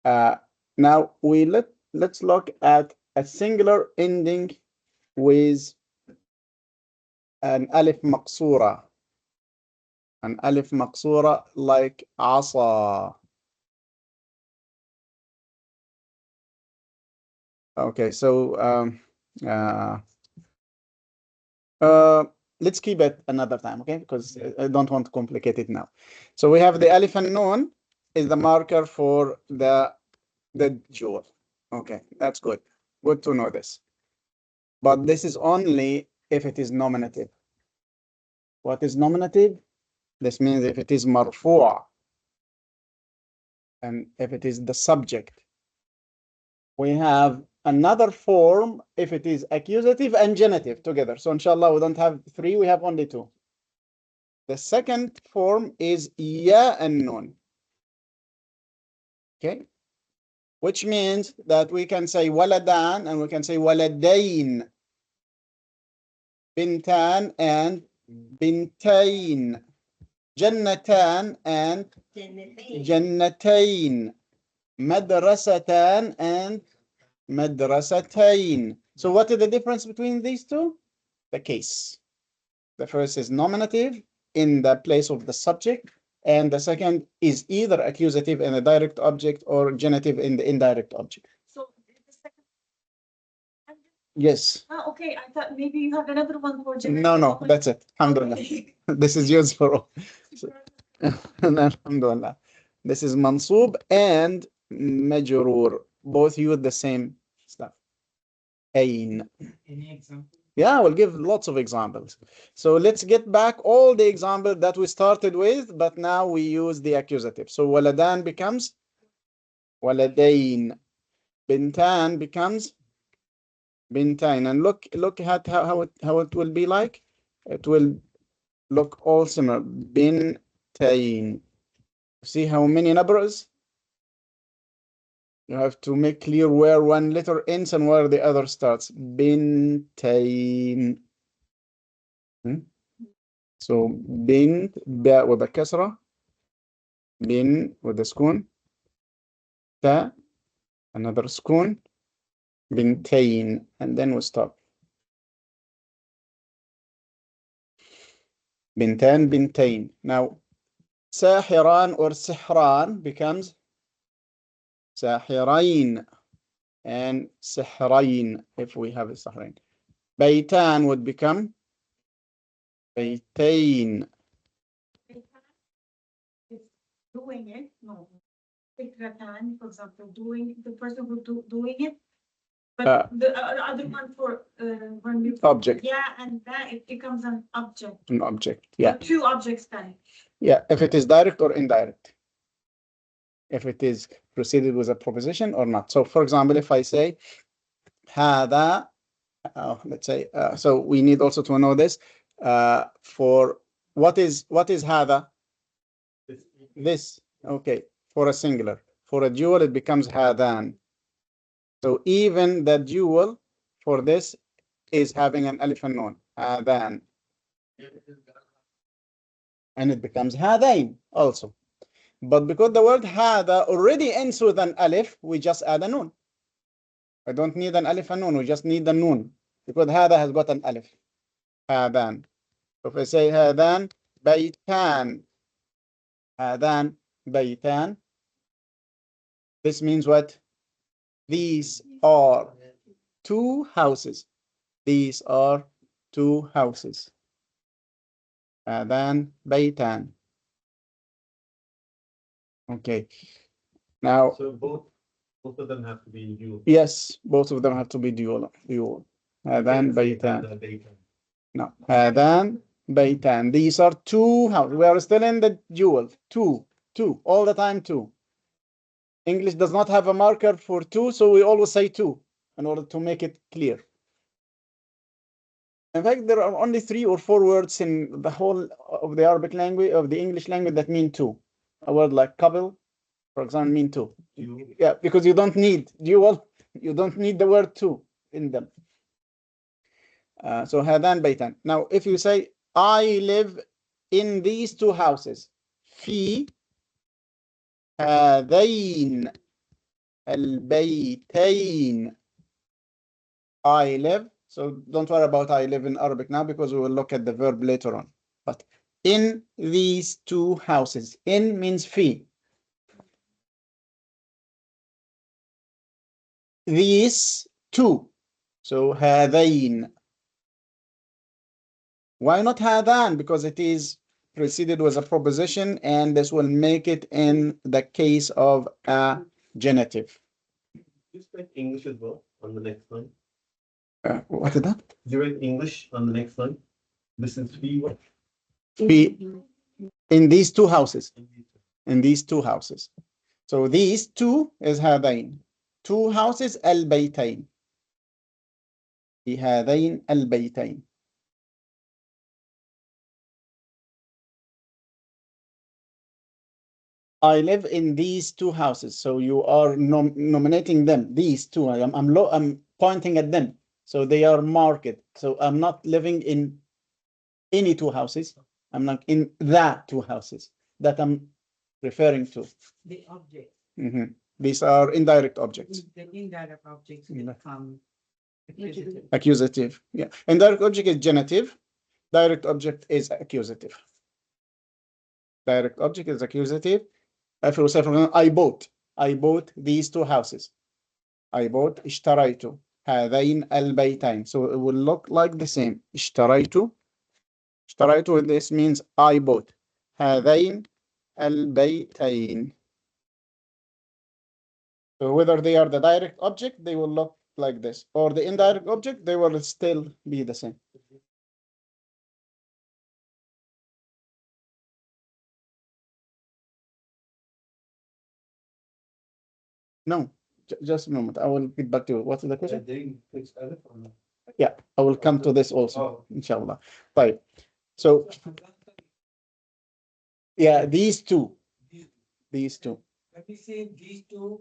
Now let's look at a singular ending with an alif maqsura. An alif maqsura like asa. Okay, so let's keep it another time, okay? Because I don't want to complicate it now. So we have the alif and nun is the marker for the dual. Okay, that's good. Good to know this. But this is only if it is nominative. What is nominative? This means if it is marfu', and if it is the subject. We have another form if it is accusative and genitive together. So inshallah, we don't have three, we have only two. The second form is ya and nun. Okay? Which means that we can say waladan and we can say waladain. Bintan and bintain. Jannatan and jannatain. Madrasatan and madrasatain. So what is the difference between these two? The case. The first is nominative in the place of the subject, and the second is either accusative in a direct object or genitive in the indirect object. So the second. Yes. Okay. I thought maybe you have another one for No, that's it. Alhamdulillah. This is yours for all. Alhamdulillah. This is mansub and majrur. Both use the same stuff. Ain. Any example? Yeah, we'll give lots of examples. So let's get back all the examples that we started with, but now we use the accusative. So waladan becomes waladain. Bintan becomes bintain. And look at how it will be like. It will look all similar. Bintain. See how many numbers? You have to make clear where one letter ends and where the other starts. Bintain. So bint, ba with a kasra, bin with a sukun, ta, another sukun, bintain, and then we stop. Bintan, bintain. Now, sahiran or sihran becomes sahirain and sihrain if we have a sahrain. Baitan would become baitain. Doing it, no. Fikratan, for example, doing the person who doing it. But the other one for when you Object. Yeah, and that it becomes an object. An object. Yeah. Or two objects then. Yeah, if it is direct or indirect. If it is preceded with a proposition or not. So for example, if I say هذا, let's say, so we need also to know this for what is هذا? This. Okay, for a singular. For a dual, it becomes هذان. So even the dual for this is having an alif and nun. هذان. And it becomes هذين also. But because the word هذا already ends with an alif, we just add a nun. I don't need an alif and nun, we just need the nun. Because هذا has got an alif. هذان. So if I say هذان بيتان. هذان بيتان. This means what? These are two houses. These are two houses. هذان بيتان. Okay. Now. So both of them have to be dual. Yes, both of them have to be dual. هذان بيتان. No. هذان بيتان. These are two houses. We are still in the dual. Two. All the time two. English does not have a marker for two, so we always say two in order to make it clear. In fact, there are only 3 or 4 words in the whole of the Arabic language, of the English language, that mean two. A word like couple, for example, mean two. Yeah, because you don't need dual, you don't need the word two in them. So هذان بيتان. Now, if you say, I live in these two houses, في هذين البيتين. I live. So don't worry about I live in Arabic now, because we will look at the verb later on. But in these two houses, in means في. These two. So هذين. Why not هذان? Because it is preceded with a proposition, and this will make it in the case of a genitive. You write English as well on the next line. What is that? You write English on the next line. This is what? In these two houses. In these two houses. So these two is هذين. Two houses البيتين. في هذين البيتين. I live in these two houses. So you are nominating them. These two. I'm pointing at them. So they are marked. So I'm not living in any two houses. I'm not in the two houses that I'm referring to. The object. These are indirect objects. The indirect objects become accusative. Accusative. Yeah. Indirect object is genitive. Direct object is accusative. Direct object is accusative. If you say, for example, I bought these two houses. I bought اشتريت هذين البيتين. So it will look like the same. اشتريت. This means I bought هذين البيتين. So whether they are the direct object, they will look like this, or the indirect object, they will still be the same. No, just a moment. I will get back to you. What is the question? Yeah, I will come to this also, inshallah. Right. So, yeah, these two. Let me see these two.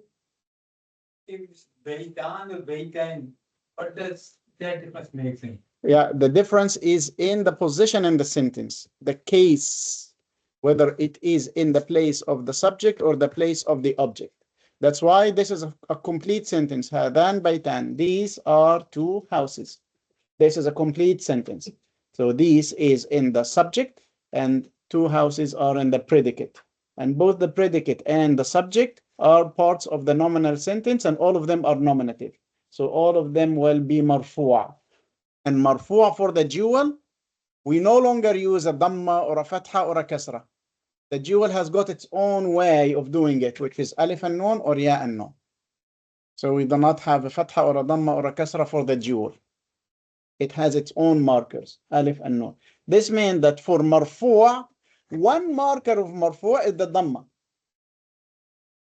It's Beitan or Beitan. What does that difference make? Yeah, the difference is in the position in the sentence, the case, whether it is in the place of the subject or the place of the object. That's why this is a complete sentence. Hadan Baitan. These are two houses. This is a complete sentence. So this is in the subject and two houses are in the predicate. And both the predicate and the subject are parts of the nominal sentence and all of them are nominative. So all of them will be marfu'a. And marfu'a for the dual, we no longer use a dhamma or a fatha or a kasra. The dual has got its own way of doing it, which is alif and nun or ya and nun. So we do not have a fatha or a dhamma or a kasra for the dual. It has its own markers, alif and nun. This means that for marfu', one marker of marfu' is the dhamma.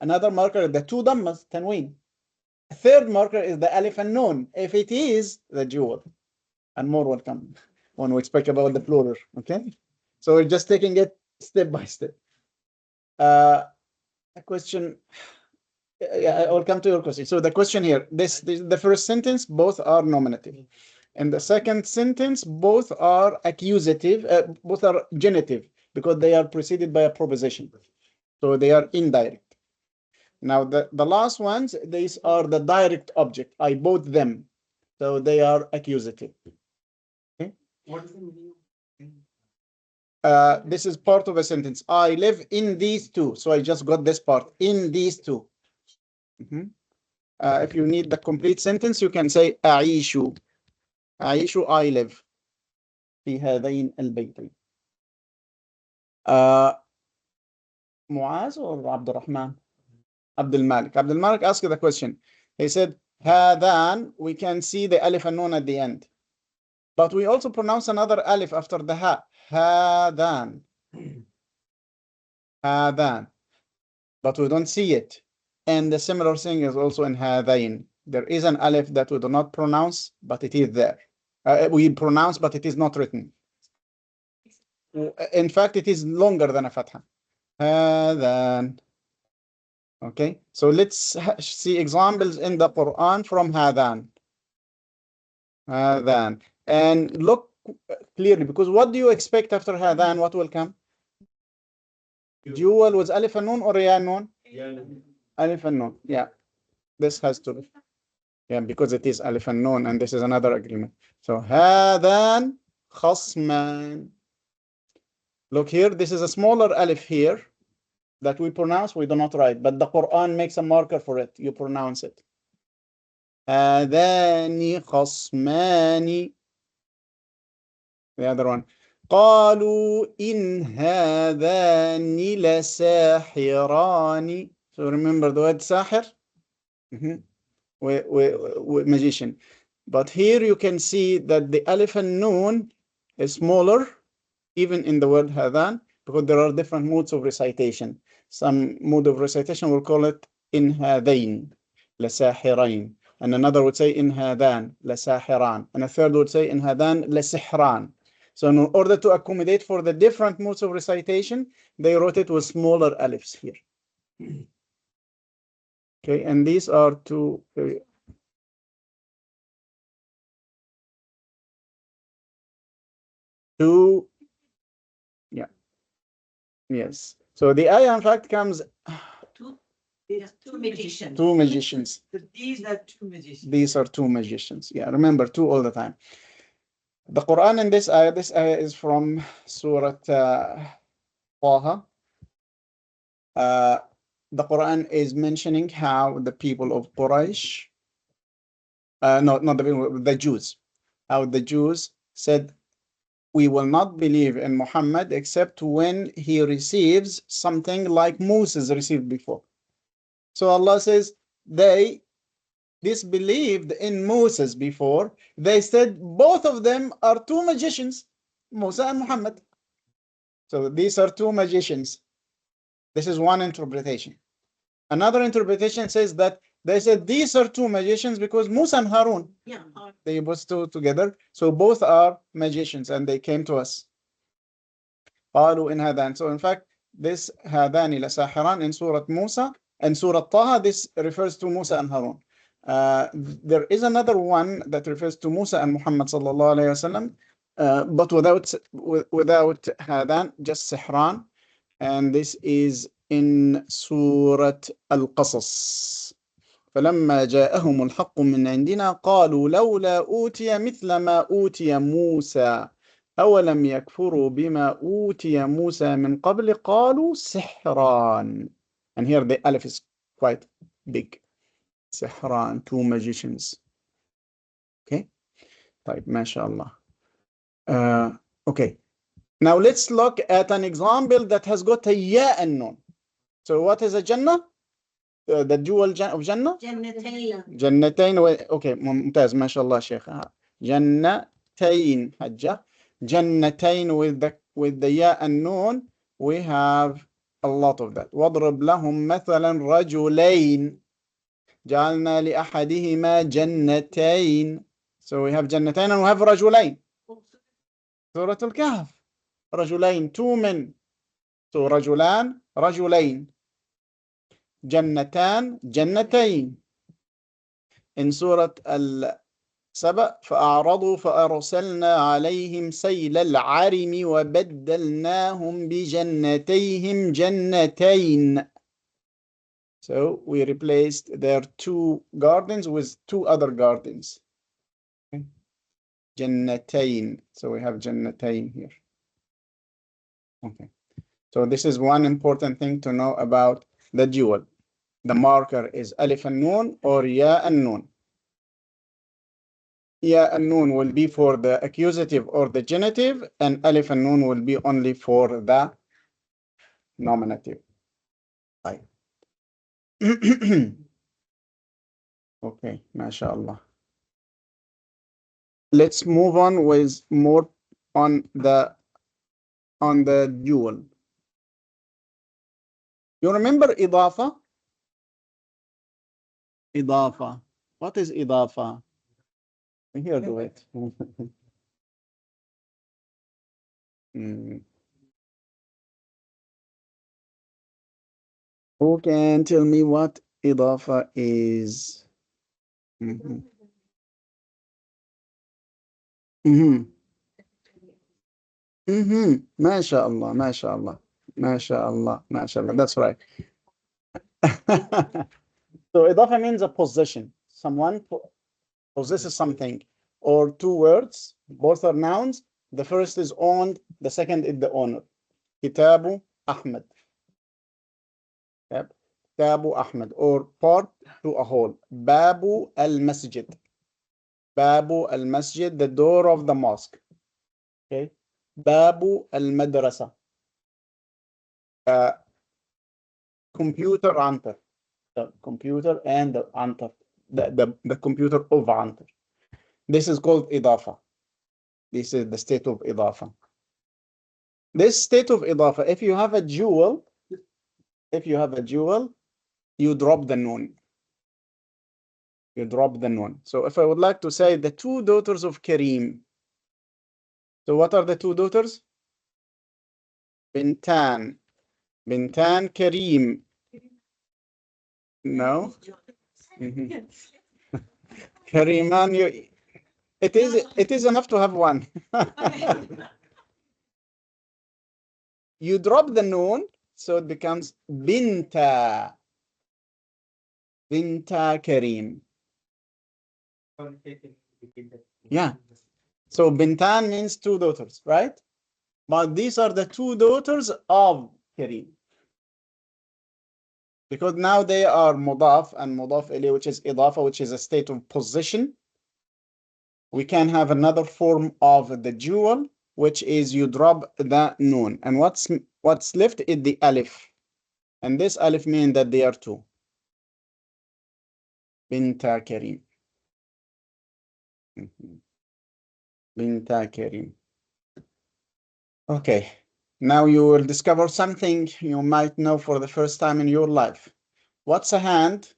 Another marker is the two dhammas, tanween. A third marker is the alif and nun, if it is the dual. And more will come when we speak about the plural, okay? So we're just taking it step by step. A question, I will come to your question. So the question here, the first sentence, both are nominative. And the second sentence, both are accusative, both are genitive, because they are preceded by a proposition. So they are indirect. Now the last ones, these are the direct object. I bought them. So they are accusative. Okay? What is the meaning? This is part of a sentence. I live in these two. So I just got this part, in these two. If you need the complete sentence, you can say أعيش. أعيش, I live في هذين البيتين. Muaz or Abdul Rahman? Abdul Malik. Abdul Malik asked the question. He said, هذان, we can see the alif and nun at the end. But we also pronounce another alif after the ha. هذان. هذان. But we don't see it. And the similar thing is also in هذين. There is an alif that we do not pronounce, but it is there. We pronounce, but it is not written. In fact, it is longer than a fatha. هذان. Okay, so let's see examples in the Quran from هذان. هذان. And look clearly, because what do you expect after هذان? What will come? Dual was alif and nun or ya nun? Alif and nun. Yeah, this has to be. Yeah, because it is alif and nun, and this is another agreement. So هذان خصمان. Look here, this is a smaller alif here that we pronounce, we do not write, but the Quran makes a marker for it. You pronounce it. هذان خصمان. The other one. قالوا إن هذان لساحران. So remember the word ساحر? Magician. But here you can see that the alif and nun is smaller, even in the word هذان, because there are different modes of recitation. Some mode of recitation will call it in هذين لساحرين, and another would say in هذان لساحران, and a third would say in هذان لسحران. So in order to accommodate for the different modes of recitation, they wrote it with smaller alifs here. Okay, and these are two. Yeah. Yes. So the ayah, in fact, comes. Two magicians. Two magicians. These are two magicians. These are two magicians. Yeah, remember, two all the time. The Quran in this ayah is from Surah Taha. The Quran is mentioning how the people of Quraysh, not the people, the Jews, how the Jews said, we will not believe in Muhammad except when he receives something like Moses received before. So Allah says, they disbelieved in Moses before, they said both of them are two magicians, Musa and Muhammad. So these are two magicians. This is one interpretation. Another interpretation says that they said these are two magicians because Musa and Harun, they both two together. So both are magicians and they came to us. قالوا إن هذان. So in fact, this هذان لساحران in Surah Musa and Surah Taha, this refers to Musa and Harun. There is another one that refers to Musa and Muhammad sallallahu alayhi wasallam, but without هذان, just سحران, and this is in Surah Al-Qasas. فلما جاءهم الحق من عندنا قالوا لولا أوتي مثل ما أوتي موسى أولم يكفروا بما أوتي موسى من قبل قالوا سحران. And here the alif is quite big. سحران, two magicians. Okay. طيب ما شاء الله. Okay. Now let's look at an example that has got a ya and nun. So what is a Jannah? The dual of Jannah? جنتين. Okay, ممتاز ما شاء الله شيخ. جنتين حجة. جنتين with the ya and nun, we have a lot of that. واضرب لهم مثلا رجلين جعلنا لأحدهما جنتين. So we have جنتين and we have رجلين. سورة الكهف. رجلين, two men. So رجلان, رجلين. جنتان, جنتين. In Surah Al-Saba, فأعرضوا فأرسلنا عليهم سيل العرم وبدلناهم بجنتيهم جنتين. So we replaced their two gardens with two other gardens. Okay. جنتين. So we have جنتين here. Okay. So this is one important thing to know about the dual. The marker is alif and nun or ya and nun. Ya and nun will be for the accusative or the genitive, and alif and nun will be only for the nominative. Right. Okay, mashallah. Let's move on with more on the dual. You remember idafa? Idafa. What is idafa? Here, do it. Who can tell me what idafa is? MashaAllah, MashaAllah, MashaAllah, MashaAllah. That's right. So idafa means a possession. Someone possesses something, or two words, both are nouns. The first is owned, the second is the owner. Kitabu Ahmed. Yep. Kitabu Ahmed, or part to a whole. Babu al-Masjid. Babu al-Masjid, the door of the mosque. Okay. Babu al-Madrasa. Computer Antar. The computer and the Antar. The computer of Antar. This is called idafa. This is the state of idafa. This state of idafa, if you have a jewel, you drop the nun. You drop the nun. So if I would like to say the two daughters of Kareem. So what are the two daughters? Bintan. Bintan Kareem. No. Kareeman, it is enough to have one. You drop the nun, so it becomes Binta. Binta Kareem. Yeah. So Bintan means two daughters, right? But these are the two daughters of Kareem. Because now they are mudaf and mudaf ilayh, which is idafa, which is a state of possession. We can have another form of the dual, which is you drop the nun. And what's left is the alif. And this alif means that they are two. Binta Karim. Binta Karim. Okay. Now you will discover something you might know for the first time in your life. What's a hand?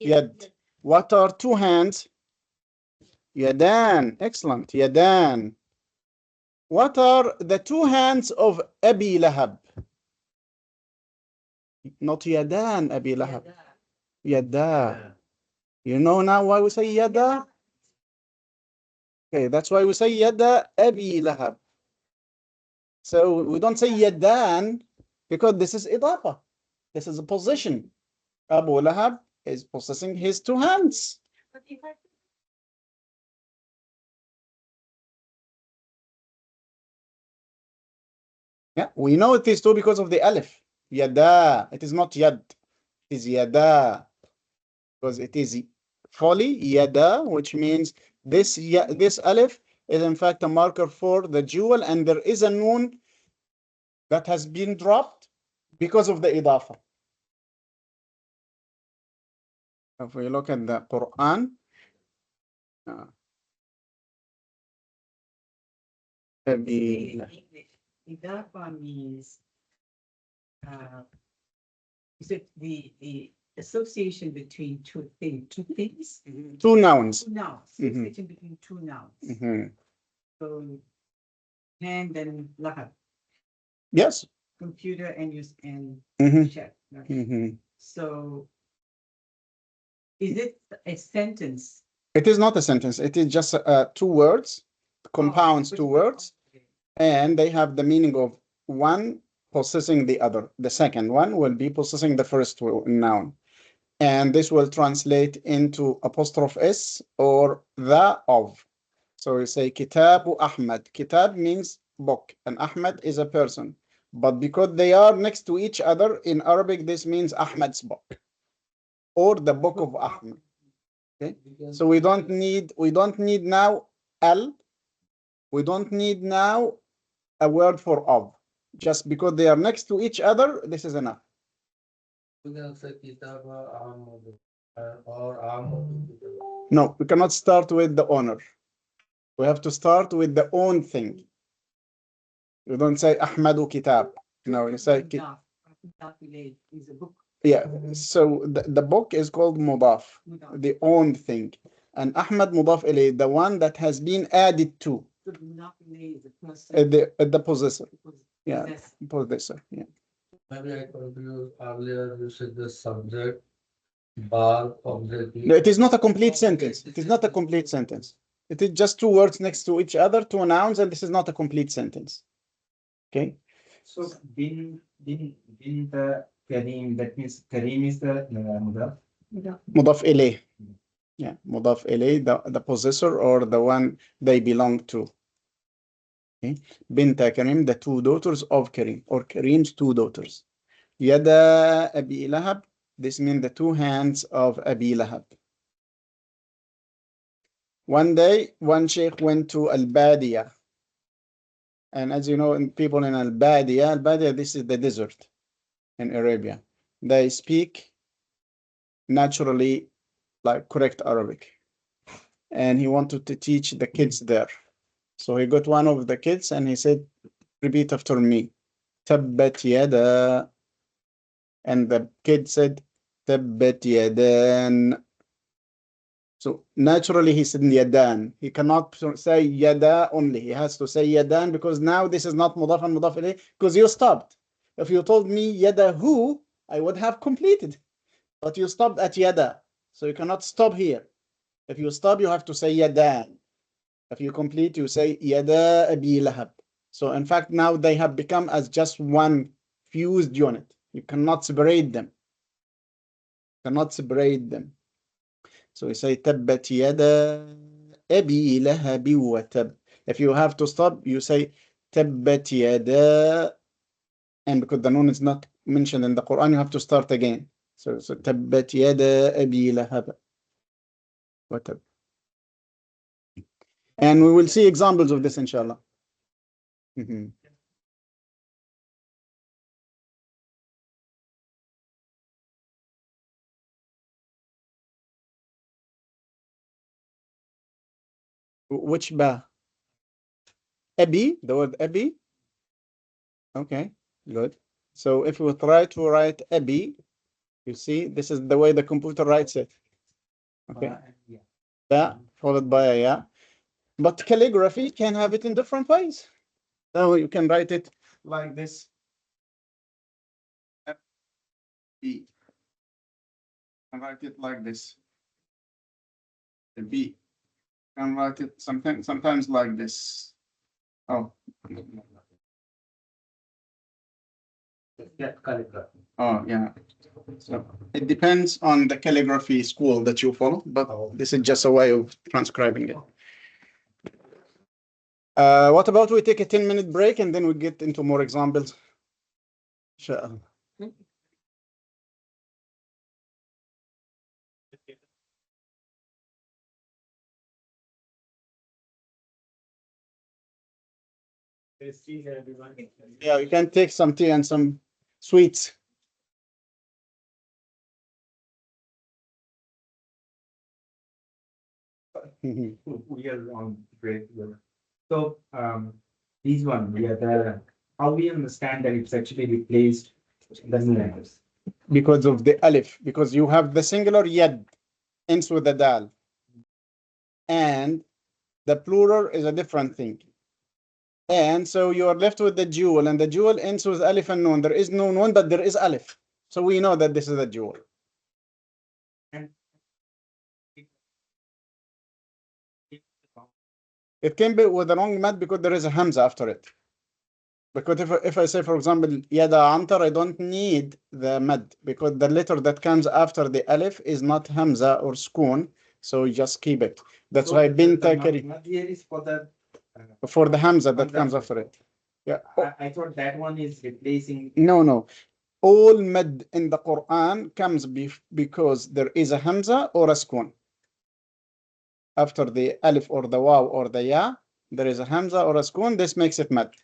Yad. What are two hands? Yadan. Excellent. Yadan. What are the two hands of Abi Lahab? Not Yadan, Abi Lahab. Yada. You know now why we say Yada? Okay, that's why we say Yada Abi Lahab. So we don't say Yadan because this is Idafa. This is a position. Abu Lahab is possessing his two hands. Yeah, we know it is two because of the alif. Yada. It is not yad. It is yada. Because it is fully yada, which means this alif is in fact a marker for the jewel, and there is a noon that has been dropped because of the idafa. If we look at the Quran, Idafa means is it the association between two things? Two nouns. Two nouns. Association between two nouns. So hand and lahab. Yes. Computer and use and check. So is it a sentence? It is not a sentence. It is just two words, compounds two words, and they have the meaning of one possessing the other. The second one will be possessing the first noun. And this will translate into apostrophe S or the of. So we say Kitabu Ahmad. Kitab means book, and Ahmad is a person. But because they are next to each other in Arabic, this means Ahmad's book or the book of Ahmad. Okay, so we don't need now al. We don't need now a word for of. Just because they are next to each other, this is enough. No, we cannot start with the owner. We have to start with the own thing. You don't say Ahmadu Kitab. No, you say is a book. Yeah, so the book is called Mudaf, the own thing. And Ahmad Mudaf ilayh, the one that has been added to. So Mudaf ilayh is the person. The possessor. Yeah, possessor. Yeah. Maybe I confused earlier. You said the subject, bar, object. No, it is not a complete sentence. It is not a complete sentence. It is just two words next to each other, two nouns, and this is not a complete sentence. Okay. So bin the Kareem, that means Kareem is the Mudaf. Mudaf ilayh. Yeah, Mudaf ilayh, the possessor or the one they belong to. Okay. Binta Karim, the two daughters of Karim, or Karim's two daughters. Yada Abi Lahab, this means the two hands of Abi Lahab. One day, one sheikh went to Al-Badiyah. And as you know, people in Al-Badiyah, this is the desert in Arabia. They speak naturally like correct Arabic. And he wanted to teach the kids there. So he got one of the kids and he said, repeat after me. Tabbat yada. And the kid said, Tabbat yadan. So naturally he said yadan. He cannot say yada only. He has to say yadan because now this is not mudaf and mudaf ilayh because you stopped. If you told me yadahu, I would have completed. But you stopped at yada. So you cannot stop here. If you stop, you have to say yadan. If you complete, you say yada Abi Lahab. So in fact, now they have become as just one fused unit. You cannot separate them. Cannot separate them. So we say tabbat yada Abi Lahab wa tab. If you have to stop, you say tabbat yada, and because the noon is not mentioned in the Quran, you have to start again. So tabbat yada Abi Lahab wa tab. And we will see examples of this, inshallah. Which ba? Abi, the word Abi. Okay, good. So if we try to write Abi, you see, this is the way the computer writes it. Okay. Ba followed by a ya. But calligraphy can have it in different ways. So you can write it like this. B. And write it like this. The B. And write it sometimes like this. Oh. Oh, yeah. So it depends on the calligraphy school that you follow, but this is just a way of transcribing it. What about we take a 10-minute break and then we get into more examples? Inshallah. Yeah, you can take some tea and some sweets. We are on break. So, these one, how we understand that it's actually replaced the new letters? Because of the alif, because you have the singular yad ends with the dal, and the plural is a different thing. And so you are left with the jewel, and the jewel ends with alif and noon. There is no noon, but there is alif. So we know that this is a jewel. It can be with the wrong mad because there is a hamza after it. Because if I say, for example, yada antar, I don't need the mad because the letter that comes after the alif is not hamza or skoon. So you just keep it. That's why binta kari. Mad here is For the hamza that comes after it. Yeah. I thought that one is replacing. No. All mad in the Quran comes because there is a hamza or a skoon. After the alif or the waw or the ya, there is a hamza or a skoon. This makes it mad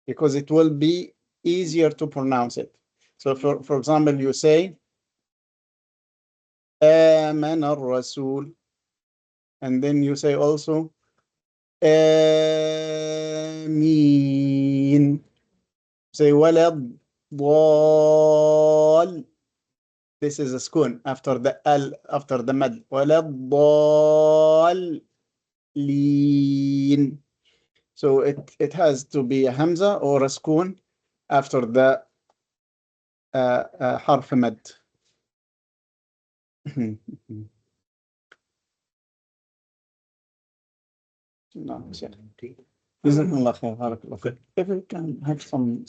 because it will be easier to pronounce it. So for example, you say آمن الرسول, and then you say also آمين. Say ولا ضال. This is a skoon after the al, after the mad. ولا ضالين. So it has to be a hamza or a skoon after the حرف مد. No, جزاكم الله خير. بارك الله فيك. If we can have some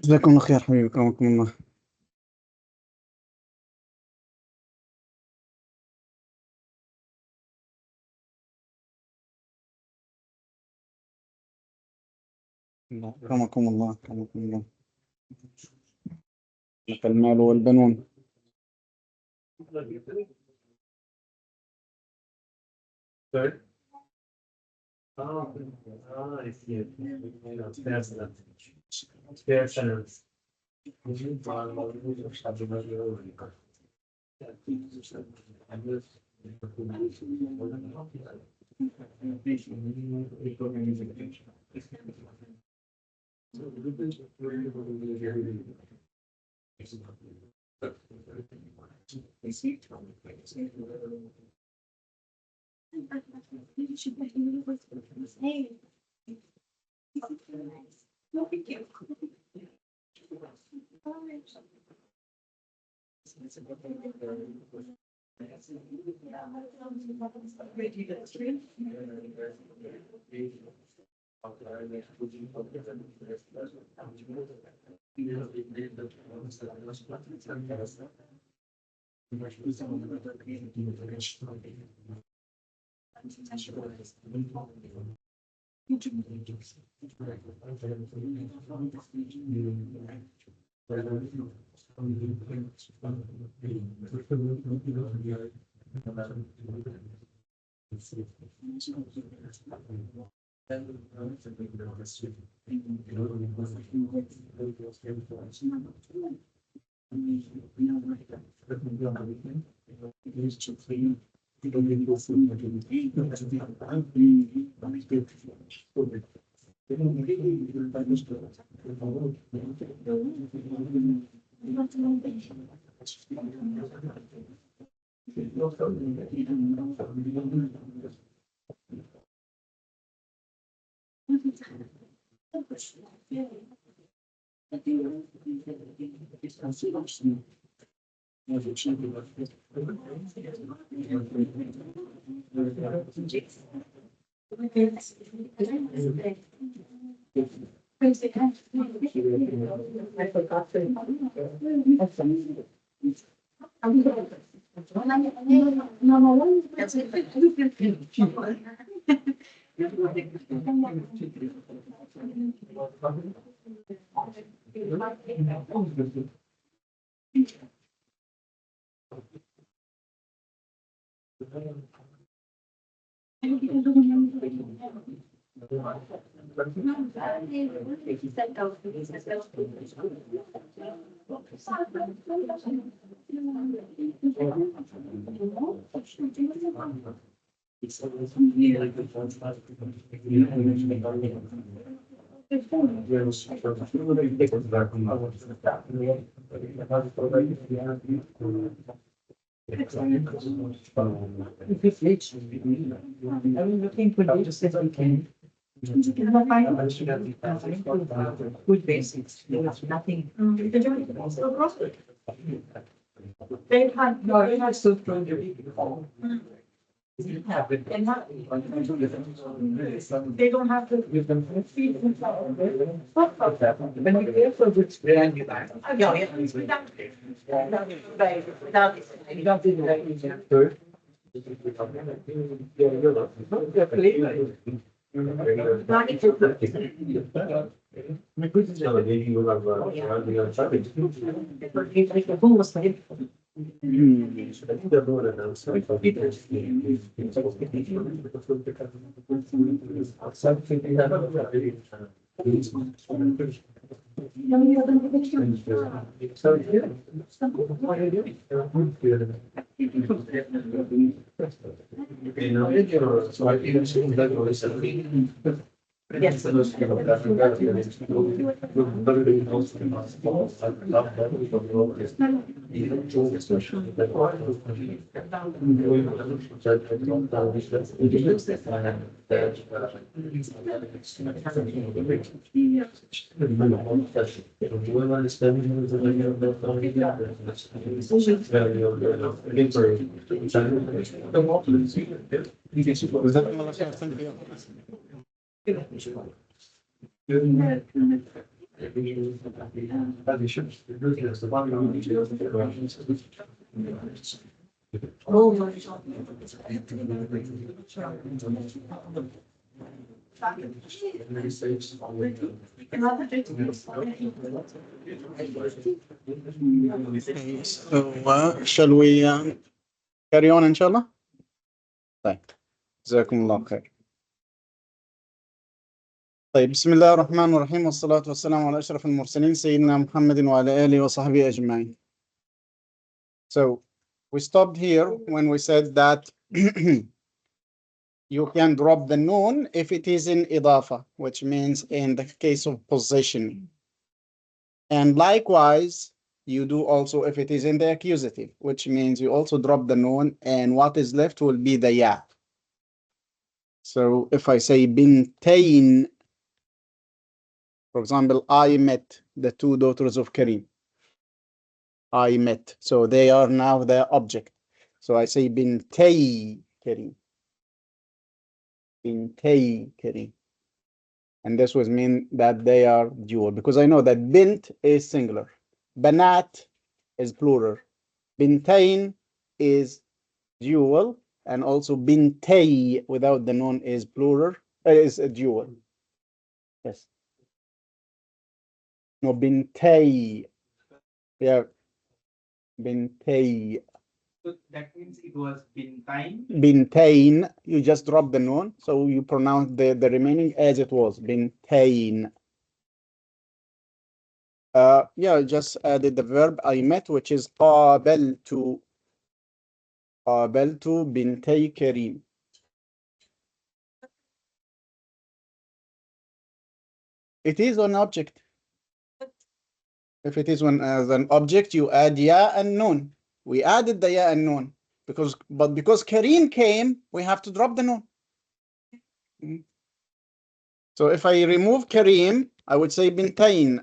جزاكم الله خير حبيبي. كرمكم الله. كرمكم الله. كرمكم الله. لك المال والبنون. Sorry? I see it. Spare sentence. I forgot to. I'm looking for you just as we can. Food basics, there was nothing. They had, no, they had so strong. They don't have to give them feed themselves. When we care for good brand, you buy. Yeah, yeah. Without the Yes. So, shall we carry on inshallah? طيب جزاكم الله خير. طيب بسم الله الرحمن الرحيم والصلاة والسلام على أشرف المرسلين سيدنا محمد وعلى آله وصحبه أجمعين. So we stopped here when we said that you can drop the noon if it is in idafa, which means in the case of possession. And likewise, you do also if it is in the accusative, which means you also drop the noon and what is left will be the ya. So if I say bintayn, for example, I met the two daughters of Karim. I met. So they are now the object. So I say bintay Karim. Bintay Karim. And this would mean that they are dual because I know that bint is singular. Banat is plural. Bintain is dual, and also bintay without the noon is plural, is a dual. Yes. No, bintay. Yeah. Bintay. So that means it was bintain. Bintain. You just drop the noon, so you pronounce the remaining as it was. Bintain. Yeah, just added the verb I met, which is قابلت. قابلت بنتي كريم. It is an object. If it is an object, you add ya and noon. We added the ya and noon because Kareem came, we have to drop the noon. So if I remove Kareem, I would say bintain.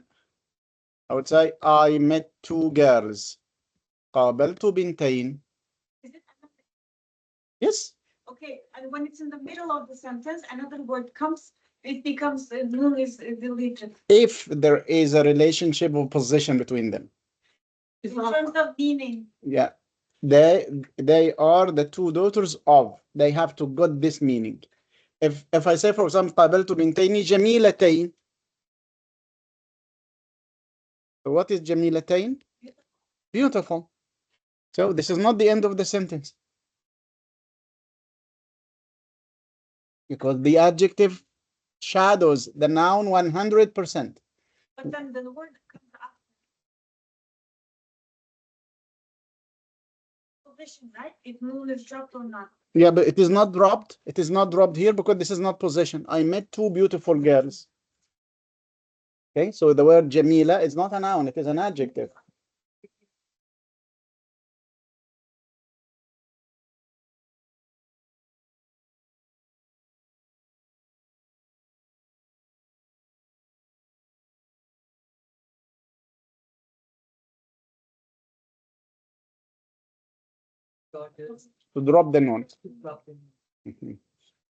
I would say I met two girls. قابلت بنتين. Is it another? Yes. Okay, and when it's in the middle of the sentence, another word comes, it becomes, noon is deleted. If there is a relationship of position between them. In terms of meaning. Yeah. They are the two daughters of. They have to get this meaning. If I say, for example, قابلت بنتين جميلتين. So what is جميلتين? Beautiful. So this is not the end of the sentence. Because the adjective shadows the noun 100%. But then the word comes after. Position, right? If noon is dropped or not. Yeah, but it is not dropped. It is not dropped here because this is not possession. I met two beautiful girls. Okay, so the word Jamila is not a noun, it is an adjective. To drop the noun. Mhm.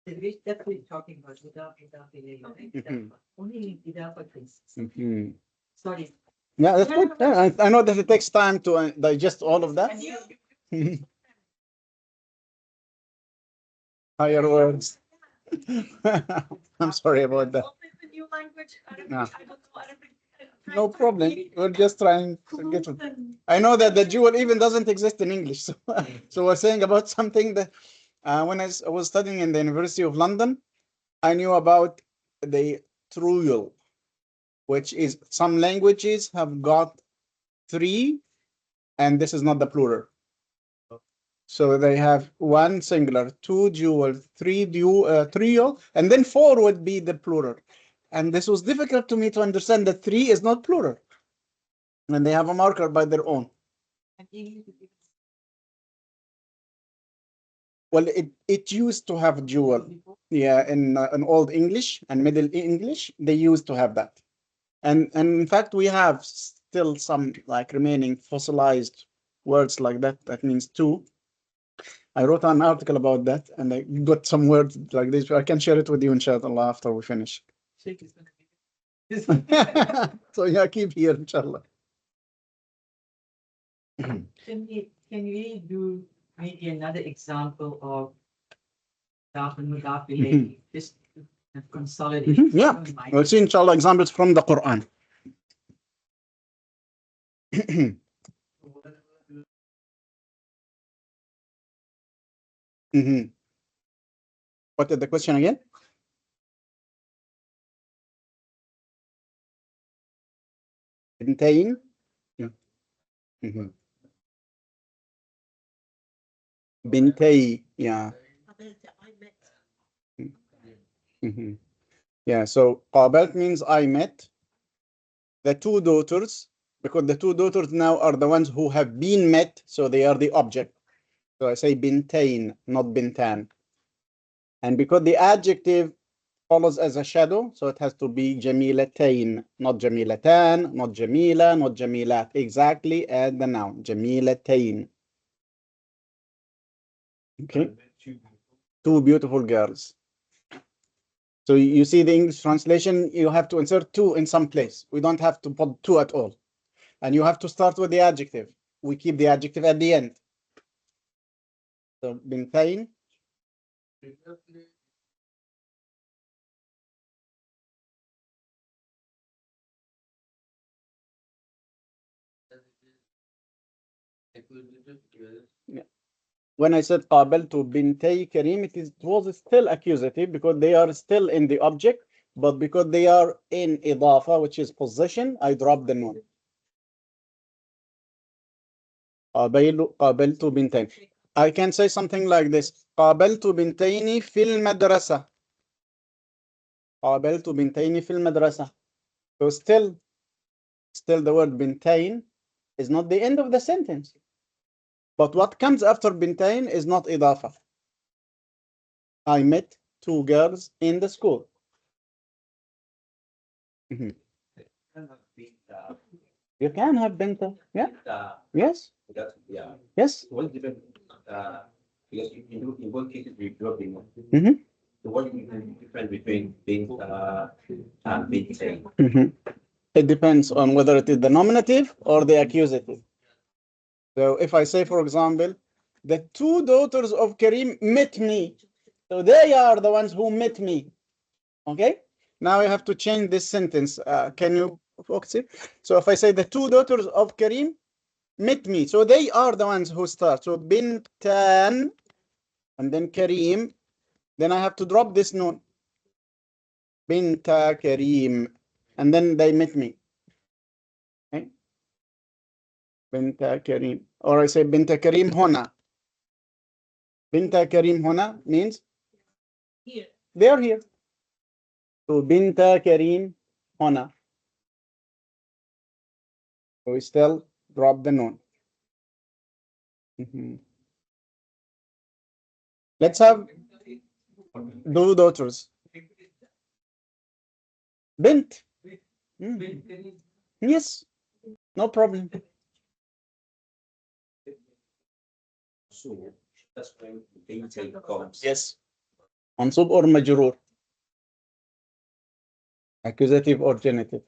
We're definitely talking about without only without cases. Mhm. Sorry. Yeah, that's good. Yeah, I know that it takes time to digest all of that. Higher words. I'm sorry about that. It's a new language. Arabic, No. I don't know Arabic. No problem. We're just trying to get it. I know that the jewel even doesn't exist in English. So, so we're saying about something that when I was studying in the University of London, I knew about the trual, which is some languages have got three, and this is not the plural. So they have one singular, two dual, three trial, and then four would be the plural. And this was difficult to me to understand that three is not plural. And they have a marker by their own. Well, it used to have dual. Yeah, in Old English and Middle English, they used to have that. And in fact, we have still some like remaining fossilized words like that. That means two. I wrote an article about that, and I got some words like this. I can share it with you, inshallah, after we finish. So yeah, keep here, inshallah. Can we do maybe another example of just to consolidate? Yeah, we'll see, inshallah, examples from the Quran. What is the question again? Bintain? Yeah. Bintay, yeah. Yeah, so قابلت means I met the two daughters, because the two daughters now are the ones who have been met, so they are the object. So I say bintain, not bintan. And because the adjective follows as a shadow, so it has to be jamilatain, not jamilatan, not jamila, not jamilat. Exactly as the noun, jamilatain. Okay, two beautiful girls. So you see the English translation, you have to insert two in some place. We don't have to put two at all. And you have to start with the adjective. We keep the adjective at the end. So bintain. Previously, acquisitive, yes. When I said قابلت بنتي كريم, it was still accusative because they are still in the object, but because they are in إضافة, which is possession, I drop the noun. قابلت بنتين. I can say something like this. قابلت بنتين في المدرسة. قابلت بنتين في المدرسة. So still the word بنتين is not the end of the sentence. But what comes after بنتين is not إضافة. I met two girls in the school. Mhm. You can have بنت. Yeah. Yes. Yes. Because in both cases we drop in. Mhm. So what is the difference between being and being saying? It depends on whether it is the nominative or the accusative. So if I say, for example, the two daughters of Karim met me. So they are the ones who met me. Okay? Now I have to change this sentence. Can you focus it? So if I say the two daughters of Karim met me. So they are the ones who start. So bintan and then Karim. Then I have to drop this noun. Binta Karim. And then they met me. Okay? Binta Karim. Or I say Binta Karim Hona. Binta Karim Hona means Here. they are here. So Binta Karim Hona. So we still drop the noun. Let's have two daughters. Bint. Yes, no problem. So that's when being saying comes. Yes. Mansub or majroor. Accusative or genitive.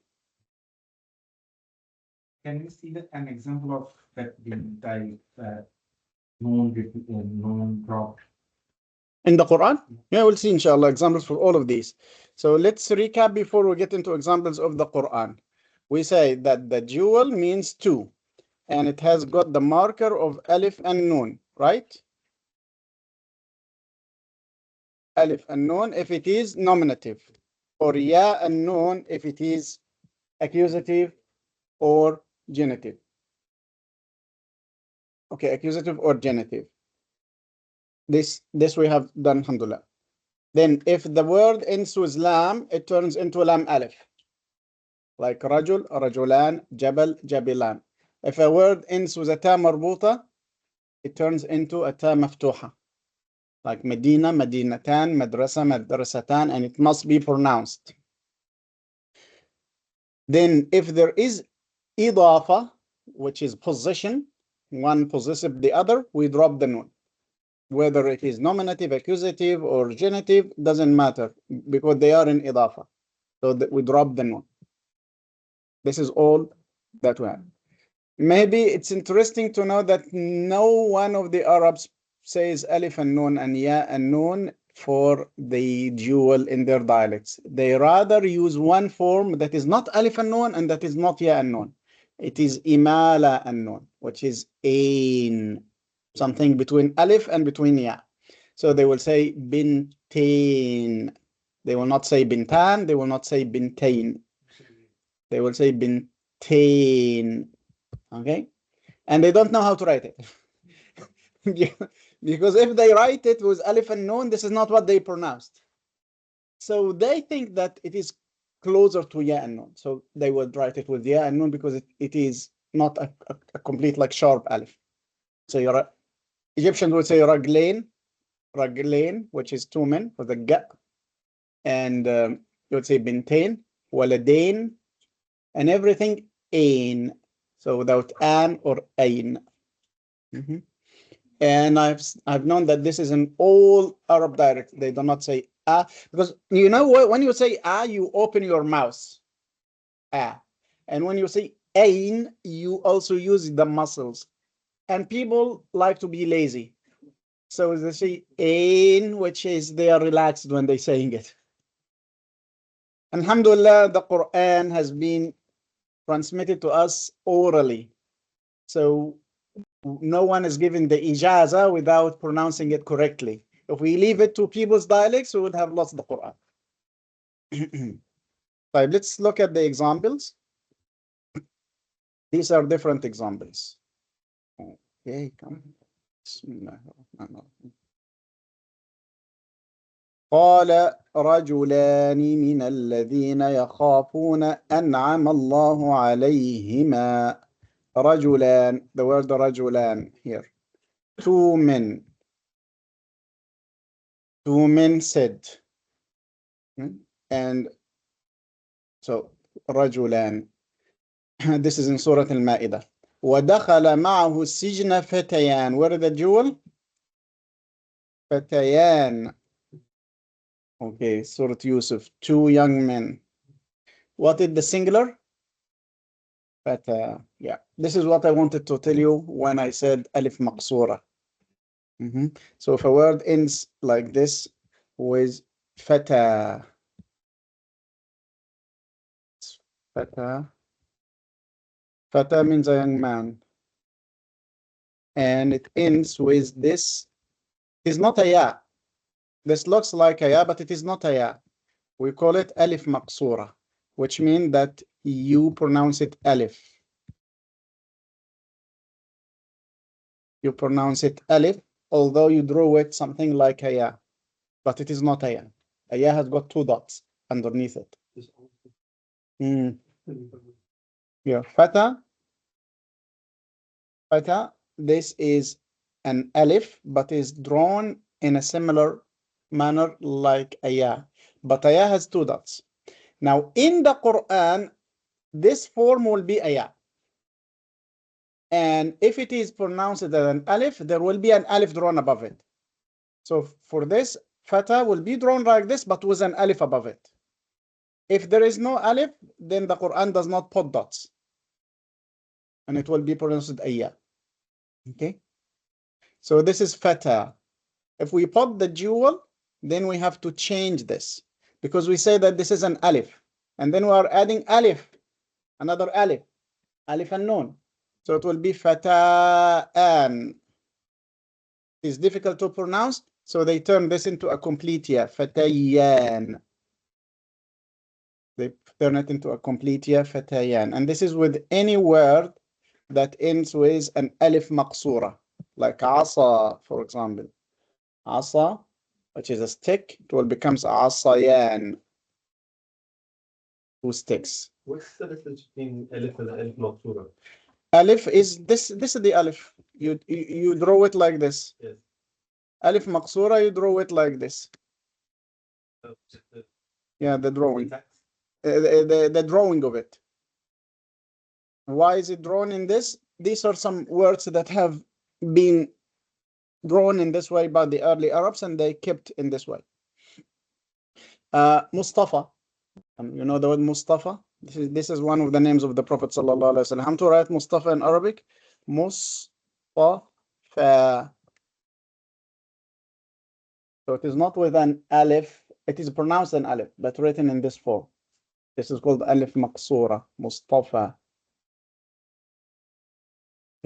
Can we see an example of that being type known drop? In the Quran? Yeah, we'll see inshallah examples for all of these. So let's recap before we get into examples of the Quran. We say that the jewel means two, and it has got the marker of alif and nun, right? Alif and nun if it is nominative, or ya and nun if it is accusative or genitive. Okay, accusative or genitive. This we have done, alhamdulillah. Then if the word ends with lam, it turns into lam alif. Like rajul, rajulan, jabal, jabilan. If a word ends with a ta marbuta, it turns into a ta maftuha. Like Medina, Madinatan, Madrasa, Madrasatan, and it must be pronounced. Then if there is idafa, which is possession, one possessive the other, we drop the nun. Whether it is nominative, accusative, or genitive, doesn't matter because they are in idafa. So that we drop the nun. This is all that we have. Maybe it's interesting to know that no one of the Arabs says alif and nun and ya and nun for the jewel in their dialects. They rather use one form that is not alif and nun and that is not ya and nun. It is imala and nun, which is ain, something between alif and between ya. So they will say bintain. They will not say bintan. They will not say bintain. They will say bintain. Okay? And they don't know how to write it. Because if they write it with alif and nun, this is not what they pronounced. So they think that it is closer to ya and nun. So they would write it with ya and nun because it is not a complete like sharp alif. So your Egyptians would say raglain, which is two men with a ga. And you would say bintain, waladain, and everything ain. So without an or ain. And I've known that this is in all Arab dialects. They do not say because you know what, when you say you open your mouth. And when you say ain, you also use the muscles. And people like to be lazy. So they say ain, which is they are relaxed when they saying it. Alhamdulillah, the Quran has been transmitted to us orally. So no one is given the ijaza without pronouncing it correctly. If we leave it to people's dialects, we would have lost the Quran. Right, let's look at the examples. These are different examples. Okay, come. قال رجلان من الذين يخافون أنعم الله عليهما. رجلان, the word رجلان here. Two men said. And so رجلان. This is in Surah Al-Ma'idah. ودخل معه السجن فتيان. Where is the jewel? فتيان. Okay, Surah Yusuf. Two young men. What is the singular? Fata. Yeah, this is what I wanted to tell you when I said alif maqsura. So if a word ends like this with fata, fata means a young man, and it ends with this. It's not a ya. This looks like a ya, but it is not a ya. We call it alif maqsura, which means that you pronounce it alif. You pronounce it alif, although you draw it something like a ya, but it is not a ya. A ya has got two dots underneath it. Yeah, fata. This is an alif, but is drawn in a similar manner like a ya. But a ya has two dots. Now, in the Quran, this form will be a ya. And if it is pronounced as an alif, there will be an alif drawn above it. So for this, fata will be drawn like this, but with an alif above it. If there is no alif, then the Quran does not put dots. And it will be pronounced ayya. Okay? So this is fata. If we put the jewel, then we have to change this. Because we say that this is an alif. And then we are adding alif. Another alif. Alif and nun. So it will be fata'an. It's difficult to pronounce. So they turn this into a complete ya. Fatayan. They turn it into a complete ya. Fatayan. And this is with any word that ends with an alif maqsura, like asa, for example. Asa, which is a stick, it will become asayan, two sticks. What's the difference between alif and alif maqsura? Alif is this is the alif. You draw it like this. Yes. Alif maqsura, you draw it like this. Yeah, the drawing. The drawing of it. Why is it drawn in this? These are some words that have been drawn in this way by the early Arabs, and they kept in this way. Mustafa. You know the word Mustafa? This is one of the names of the Prophet sallallahu alaihi wasallam. How to write Mustafa in Arabic? Mustafa. So it is not with an alif. It is pronounced an alif, but written in this form. This is called alif maqsura. Mustafa.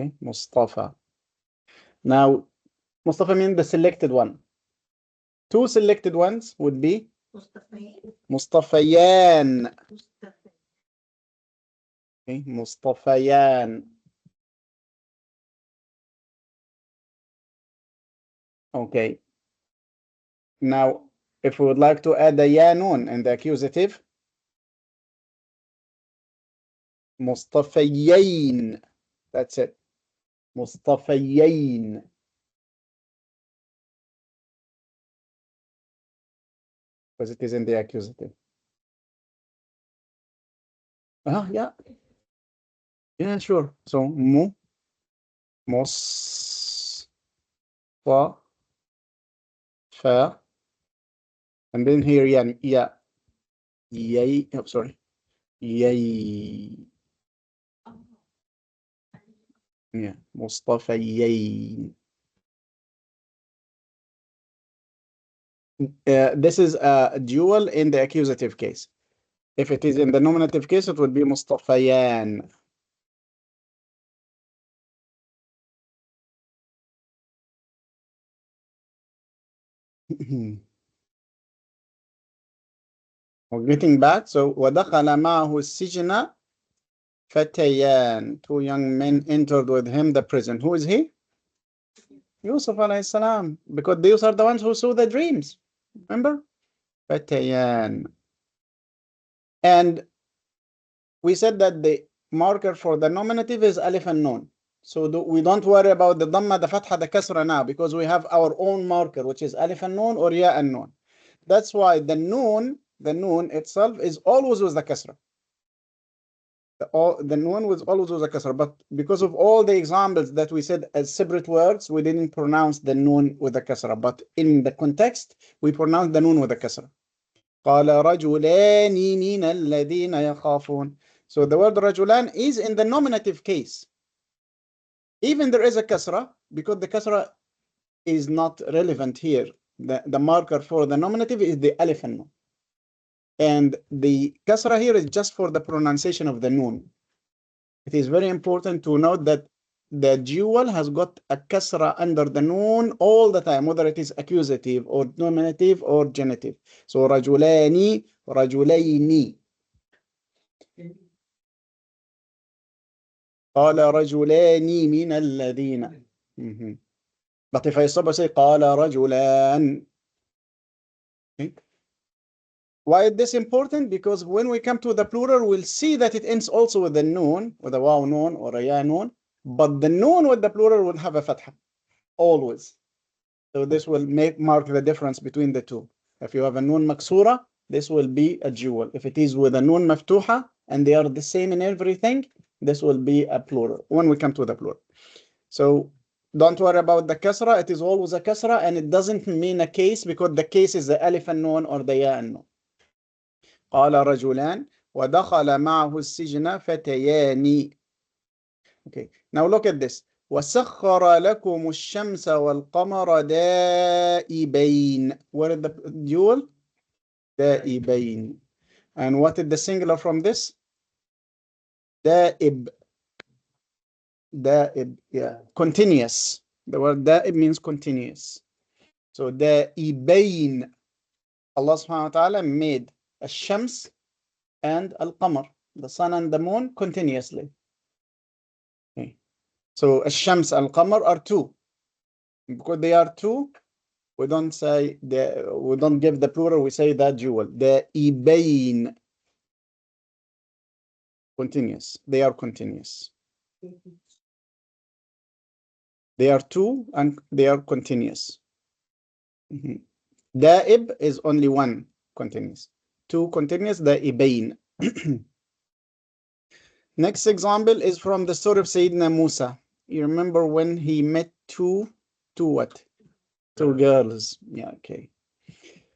Okay, Mustafa. Now, Mustafa means the selected one. Two selected ones would be Mustafayan. Okay, Mustafayan. Okay. Now, if we would like to add a ya nun in the accusative, Mustafayain. That's it. Mustafayain. Because it is in the accusative. Yeah. Yeah, sure. So, fa, and then here, yeah, yay, oh, sorry, yay. Yeah, Mustafayain. This is a dual in the accusative case. If it is in the nominative case, it would be مصطفيان. We're getting back. So ودخل معه السجن فتيان. 2 young men entered with him the prison. Who is he? Yusuf alayhi salam. Because these are the ones who saw the dreams. Remember? فتيان. And we said that the marker for the nominative is alif and nun. So we don't worry about the dhamma, the fatha, the kasra now, because we have our own marker, which is alif and nun or ya and nun. That's why the nun itself is always with the kasra. The nun was always with the kasra, but because of all the examples that we said as separate words, we didn't pronounce the nun with the kasra. But in the context, we pronounce the nun with the kasra. قال رجلان من الذين يخافون. So the word rajulan is in the nominative case. Even there is a kasra, because the kasra is not relevant here. The marker for the nominative is the alif and nun. And the kasra here is just for the pronunciation of the nun. It is very important to note that the dual has got a kasra under the nun all the time, whether it is accusative or nominative or genitive. So rajulani, rajulayni. قال رجلان من الذين. But if I stop and say قال رجلان. Okay. Why is this important? Because when we come to the plural, we'll see that it ends also with the noon, with a waw noon or a ya noon. But the noon with the plural will have a fatha, always. So this will mark the difference between the two. If you have a noon maksura, this will be a dual. If it is with a noon maftuha, and they are the same in everything, this will be a plural when we come to the plural. So don't worry about the kasra. It is always a kasra, and it doesn't mean a case, because the case is the alif and noon or the ya and noon. قال رجلان ودخل معه السجن فتيان. Okay, now look at this. وسخر لكم الشمس والقمر دائبين. What is the dual? دائبين. And what is the singular from this? دائب. دائب, yeah, continuous. The word دائب means continuous. So دائبين. Allah subhanahu wa ta'ala made الشمس and al-qamar, the sun and the moon, continuously. Okay. So الشمس al-qamar are two. Because they are two, we don't give the plural, we say that dual. دائبين. Continuous. They are continuous. They are two and they are continuous. Da'ib is only one continuous. Two continuous, da'ibain. Next example is from the story of Sayyidina Musa. You remember when he met two what? Two girls. Yeah, okay.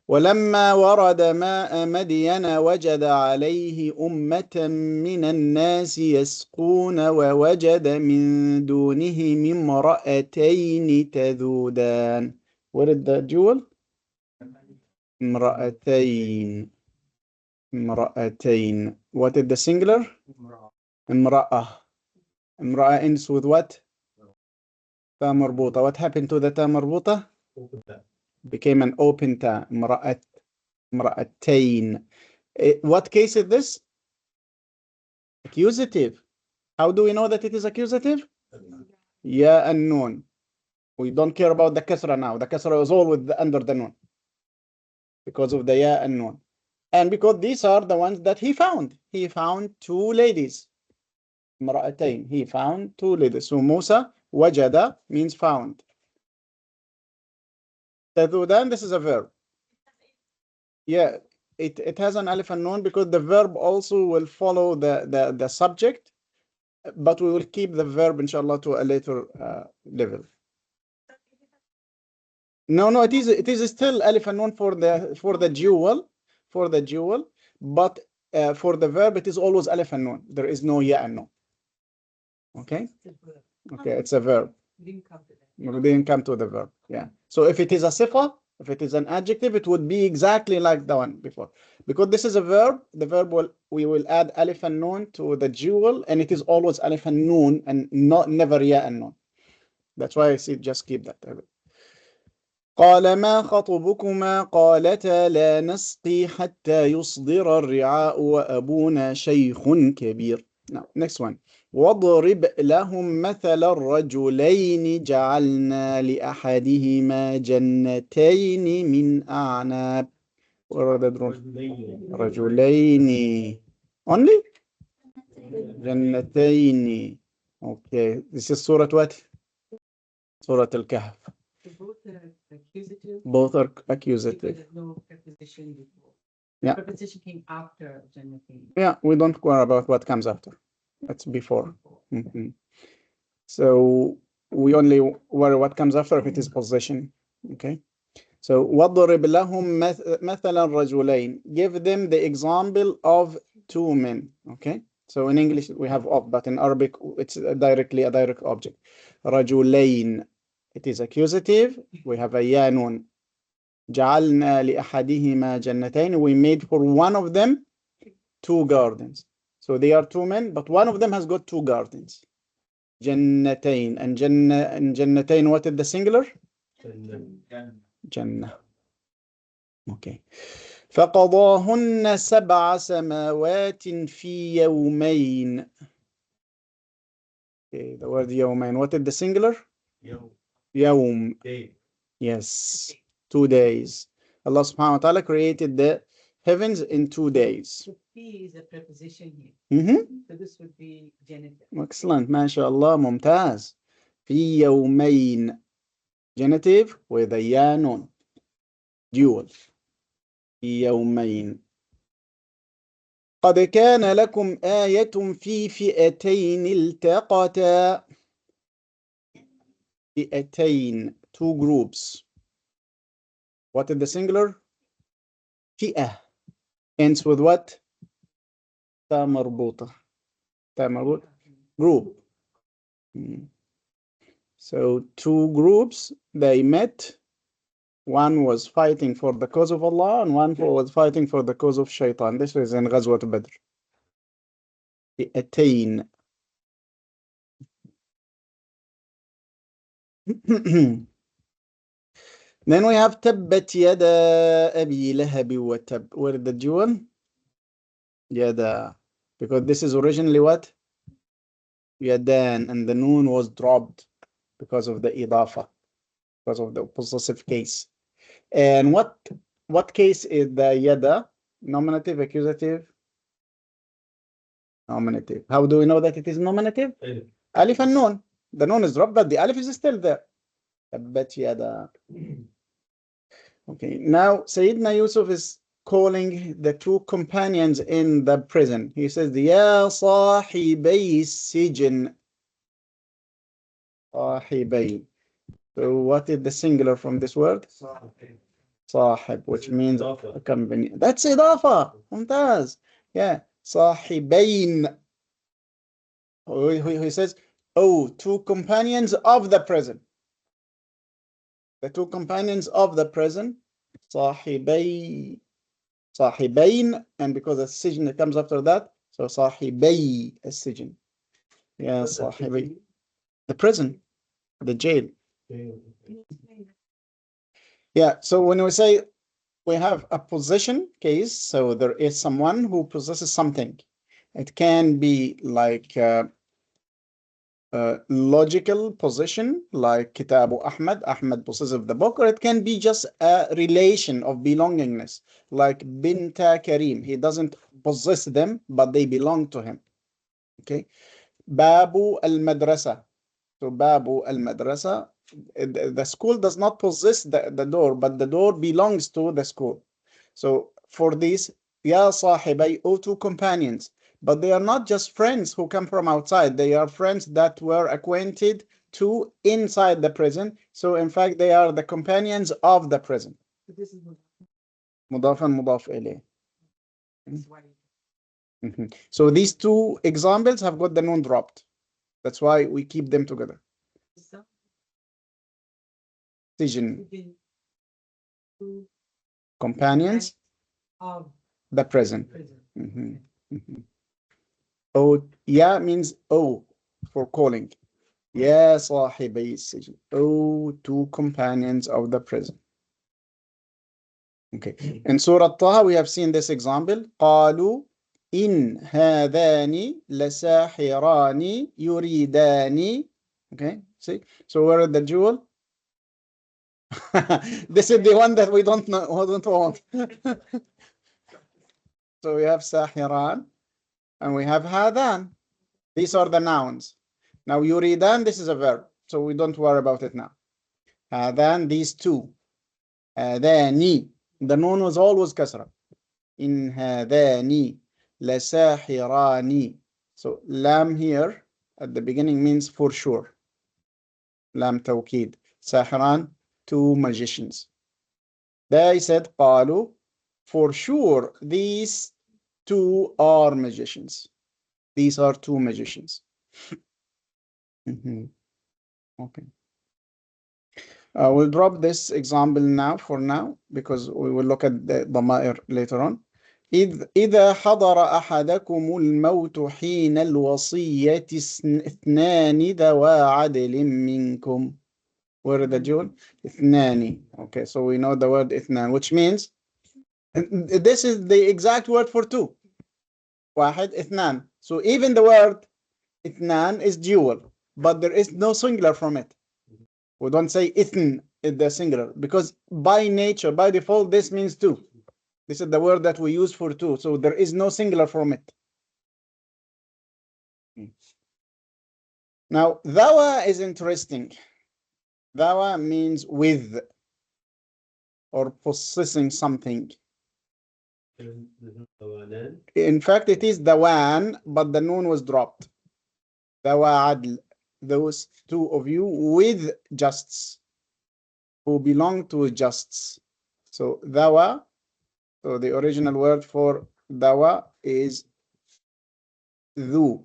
ولما ورد ماء مدين وجد عليه أمة من الناس يسقون ووجد من دونهم امرأتين تذودان. What is the jewel? امرأتين. امرأتين. What is the singular? امرأة. امرأة ends with what? تا مربوطة. What happened to the تا مربوطة? Became an open ta. امرأتين. What case is this? Accusative. How do we know that it is accusative? Ya and nun. We don't care about the kasra now. The kasra is always under the nun, because of the ya and nun. And because these are the ones that he found. He found two ladies. امرأتين. He found two ladies. So Musa, wajada means found. Tadudan, this is a verb. Yeah, it has an alif and nun because the verb also will follow the subject, but we will keep the verb inshallah to a later level. No, it is still alif and nun for the dual, but for the verb it is always alif and nun. There is no ya and nun. Okay, it's a verb. We didn't come to the verb. Yeah. So if it is a sifa, If it is an adjective, it would be exactly like the one before. Because this is a verb, the verb we will add alif and noon to the jewel, and it is always alif and noon and never ya and noon. That's why I say just keep that. قال ما خطبكما قالتا لا نسقي حتى يصدر الرعاء وأبونا شيخ كبير. Now, next one. واضرب لهم مثل الرجلين جعلنا لأحدهما جنتين من أعناب. رجلين. Only? جنتين. Okay. This is Surah what? Surah Al-Kahf. Both are accusative. Both are Because accusative. there's no preposition before. Yeah. Preposition came after Jonathan. Yeah, we don't worry about what comes after. That's before. So we only worry what comes after if it is possession. Okay. So وَضْرِبْ لَهُمْ مَثَلًا رَجُلَيْن. Give them the example of two men. Okay. So in English we have of, but in Arabic it's directly a direct object. رَجُلَيْن. It is accusative. We have a yanun. جعلنا لأحدهما جنتين. We made for one of them two gardens. So they are two men, but one of them has got two gardens. جنتين. And جنتين, what is the singular? جنة. Okay. فقضاهن سبع سماوات في يومين. Okay, the word يومين. What is the singular? يوم. Yes. 2 days. Allah subhanahu wa ta'ala created the heavens in 2 days. So P is a preposition here. So this would be genitive. Excellent. MashaAllah. ممتاز. في يومين. Genitive with a ya nun. Dual. في يومين. قد كان لكم آية في فئتين التقتا. فئتين. Two groups. What is the singular? فئة. Ends with what? تا مربوطة. تا مربوطة. Group. So two groups, they met. One was fighting for the cause of Allah and one was fighting for the cause of Shaitan. This is in Ghazwat Badr. فئتين. Then we have تبت يدا أبي لهب وتب. Where is the jewel? Yada. Because this is originally what? Yadan, and the noon was dropped because of the idafa, because of the possessive case. And what case is the yada? Nominative, accusative? Nominative. How do we know that it is nominative? Alif and noon. The noon is dropped, but the alif is still there. تبت يدا. Okay, now Sayyidina Yusuf is calling the two companions in the prison. He says, يا صاحبي السجن. صاحبي. So what is the singular from this word? صاحب, which means a company. That's idafa. ممتاز. Yeah. صاحبين. He says, oh, two companions of the prison. The two companions of the prison. صاحبي. صاحبين, and because the sijin comes after that, so صاحبي السجن. Yeah, صاحبي. The prison, the jail. Yeah, so when we say we have a possession case, so there is someone who possesses something. It can be like logical possession, like Kitabu Ahmad, Ahmad possesses the book, or it can be just a relation of belongingness, like Binta Karim. He doesn't possess them, but they belong to him. Okay. Babu al-Madrasa. So Babu al-Madrasa, the school does not possess the door, but the door belongs to the school. So for this, Ya Sahibai, O two companions, but they are not just friends who come from outside. They are friends that were acquainted to inside the prison. So in fact, they are the companions of the prison. So this is Mudaf and mudaf ilayh. So these two examples have got the noon dropped. That's why we keep them together. Sijin. companions, Of the present. prison. Mhm, mhm. Oh, yeah means oh for calling. يا صاحبي السجن. Oh, two companions of the prison. Okay. In Surah Taha, we have seen this example. قالوا إن هذان لساحران يريدان. Okay. See. So where is the jewel? This is the one that we don't know. We don't want. So we have sahiran and we have hadan. These are the nouns. Now yuridan, this is a verb. So we don't worry about it now. Hadan, these two. Hadani. The noun was always kasra. In hadani lasahirani. So lam here at the beginning means for sure. Lam tawkid. Sahiran, two magicians. They said qalu, for sure these two are magicians. These are two magicians. Okay. We'll drop this example now for now because we will look at the ضمائر later on. إذا حضر أحدكم الموت حين الوصية اثنان ذوى عدل منكم. Where is the jewel? اثنان. Okay, so we know the word اثنان, which means this is the exact word for two. واحد اثنان. So even the word اثنان is dual, but there is no singular from it. We don't say ithn is the singular because by nature, by default, this means two. This is the word that we use for two. So there is no singular from it. Now, dhawa is interesting. Dhawa means with or possessing something. In fact, it is dawan, but the noon was dropped. Dhawa adl. Those two of you with justs, who belong to justs. So dhawa, so the original word for dawa is dhu.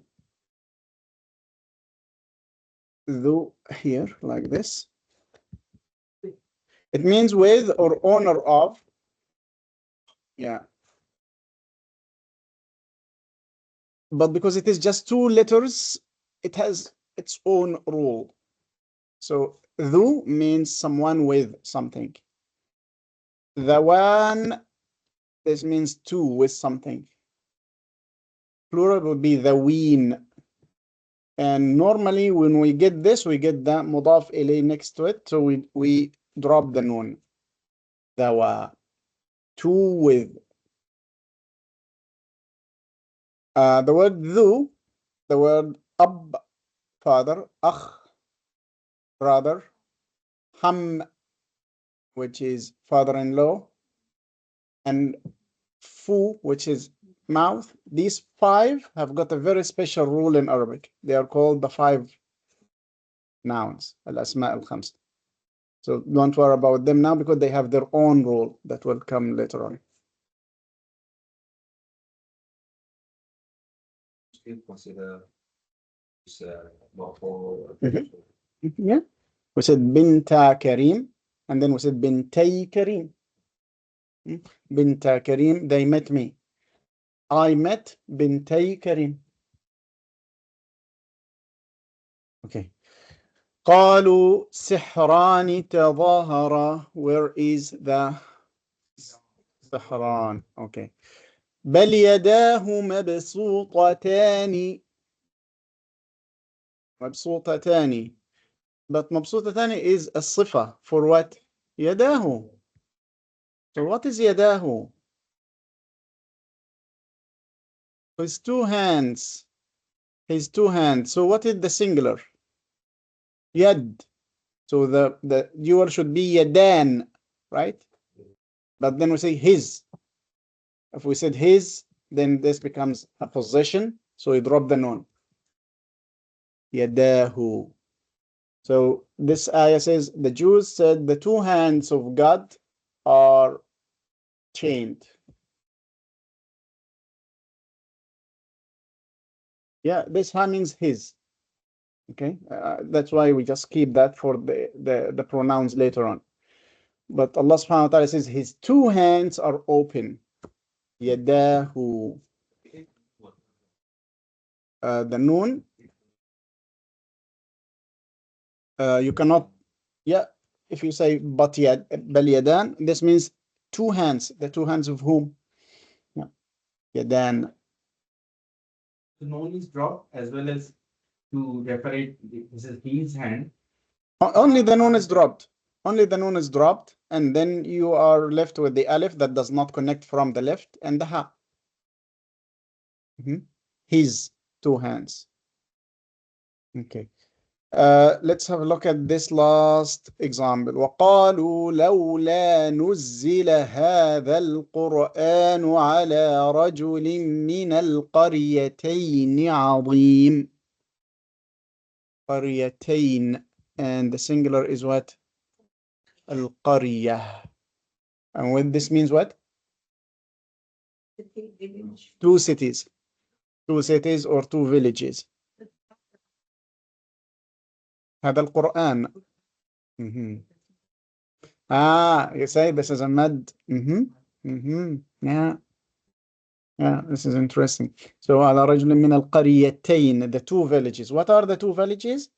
Dhu here, like this. It means with or owner of. Yeah. But because it is just two letters, it has its own rule. So dhu means someone with something. Dhawan, this means two with something. Plural would be dhaween. And normally when we get this, we get the mudaf ilay next to it. So we drop the noon. Dhawa. Two with. The word dhu, the word ab, father, akh, brother, ham, which is father-in-law, and fu, which is mouth. These five have got a very special rule in Arabic. They are called the five nouns, al-asma al-khams. So don't worry about them now because they have their own rule that will come later on. Still consider this more for Yeah. We said binta Karim, and then we said bintay Karim. Binta Karim, they met me. I met bintay Karim. Okay. قالوا سحران تظاهرا. Where is the سحران? Okay. بل يداه مبسوطتان. مبسوطتان. But مبسوطتان is a صفة for what? يداه. So what is يداه? His two hands. His two hands. So what is the singular? Yad. So the dual should be yadan, right? But then we say his. If we said his, then this becomes a possession. So we drop the noun. Yadahu. So this ayah says the Jews said the two hands of God are chained. Yeah, this ha means his. Okay, that's why we just keep that for the pronouns later on. But Allah subhanahu wa ta'ala says his two hands are open. Yadahu. The noon. You cannot, yeah, if you say bal yadan, this means two hands. The two hands of whom? Yeah. Yadan. The noon is dropped as well as to referate this is his hand. Only the noon is dropped. Only the noon is dropped, and then you are left with the alif that does not connect from the left and the ha. His two hands. Okay. Let's have a look at this last example. وقالوا لولا نزل هذا القرآن على رجل من القريتين عظيم. قريتين, and the singular is what? القرية. And what this means what? Two cities. Two cities or two villages. هذا القرآن. You say this is a mad. Yeah, this is interesting. So على رجل من القريتين, the two villages. What are the two villages?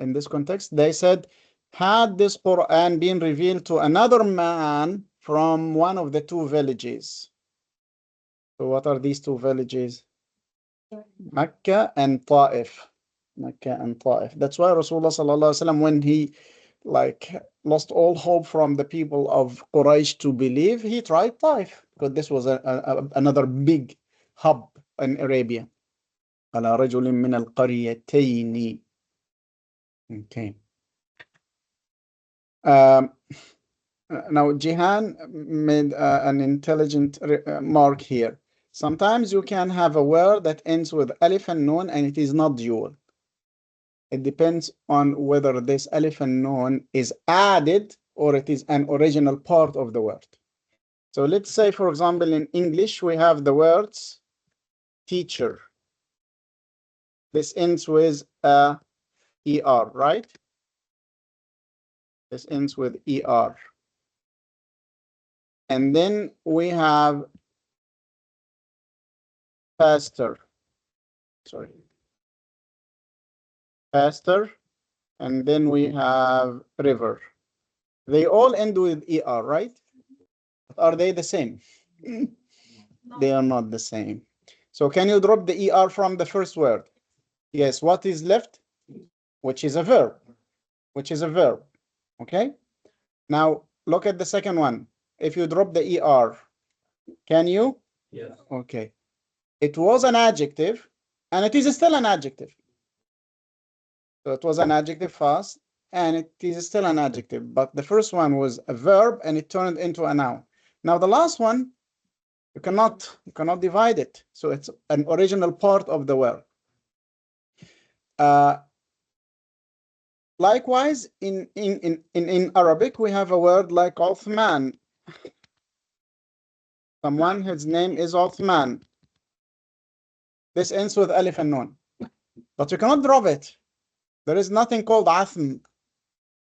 In this context, they said, had this Quran been revealed to another man from one of the two villages. So what are these two villages? Mecca and Ta'if. Mecca and Ta'if. That's why Rasulullah sallallahu alaihi wasallam, when he lost all hope from the people of Quraysh to believe, he tried Ta'if, because this was another big hub in Arabia. على رجل من القريتين. Okay. Now Jihan made an intelligent mark here. Sometimes you can have a word that ends with alif and noon and it is not dual. It depends on whether this alif and noon is added or it is an original part of the word. So let's say, for example, in English, we have the words teacher. This ends with ER, right? This ends with ER. And then we have faster. Sorry. Faster. And then we have river. They all end with ER, right? Are they the same? They are not the same. So can you drop the ER from the first word? Yes. What is left? Which is a verb. Which is a verb. Okay. Now look at the second one. If you drop the ER, can you? Yes. Okay. It was an adjective and it is still an adjective. So it was an adjective first and it is still an adjective. But the first one was a verb and it turned into a noun. Now the last one, you cannot divide it. So it's an original part of the word. Likewise, in Arabic, we have a word like Uthman. Someone, his name is Uthman. This ends with alif and nun. But you cannot drop it. There is nothing called Athm.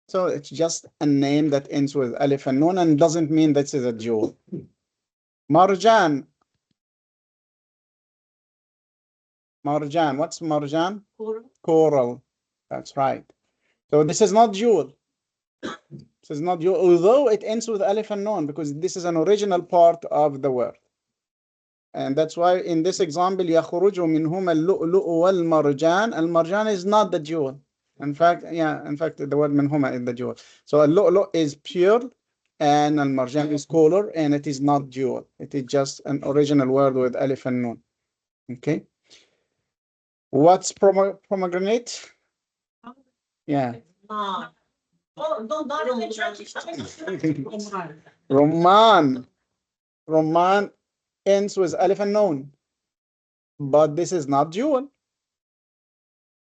So it's just a name that ends with alif and nun and doesn't mean this is a jewel. Marjan. Marjan. What's marjan? Coral. Coral. That's right. So this is not jewel. This is not jewel, although it ends with alif and nun, because this is an original part of the word. And that's why in this example, يَخْرُجُ مِنْهُمَ اللُّؤْلُؤُ وَالْمَرْجَانِ. Al-marjan is not the jewel. In fact, the word minhuma is the jewel. So al-lu'lu' is pure and al-marjan is color, and it is not jewel. It is just an original word with alif and nun. Okay. What's pomegranate? Yeah. Roman. Roman ends with alif and nun, but this is not jewel.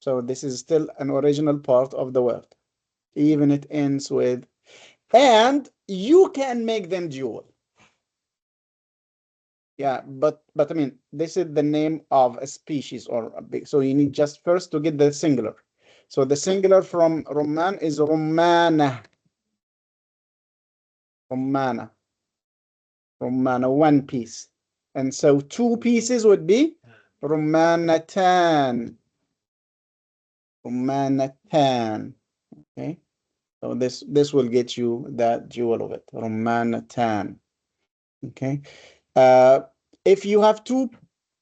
So this is still an original part of the word, even it ends with, and you can make them jewel. Yeah, but I mean, this is the name of a species or a big, so you need just first to get the singular. So the singular from Roman is Romana. Rumana. Rumana, one piece. And so two pieces would be Rumanatan. Rumanatan. Okay. So this will get you that jewel of it. Rumanatan. Okay. If you have two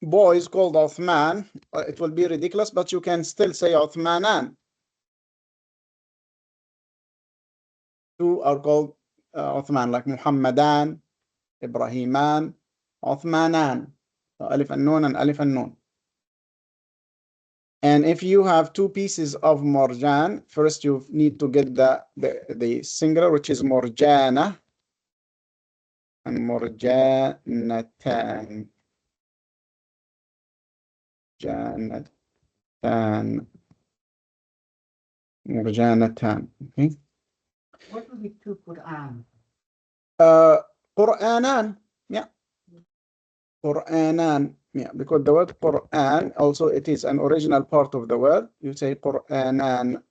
boys called Uthman, it will be ridiculous, but you can still say Uthmanan. Two are called Uthman, like Muhammadan, Ibrahiman, Uthmanan. So Alif and Nun and Alif and Nun. And if you have two pieces of Morjan, first you need to get the singular, which is Morjana, and Morjanatan. Janatan. Morjanatan. Okay. What would be two Quran? Qur'anan. Yeah. Qur'anan. Yeah, because the word Qur'an also it is an original part of the word. You say Qur'anan.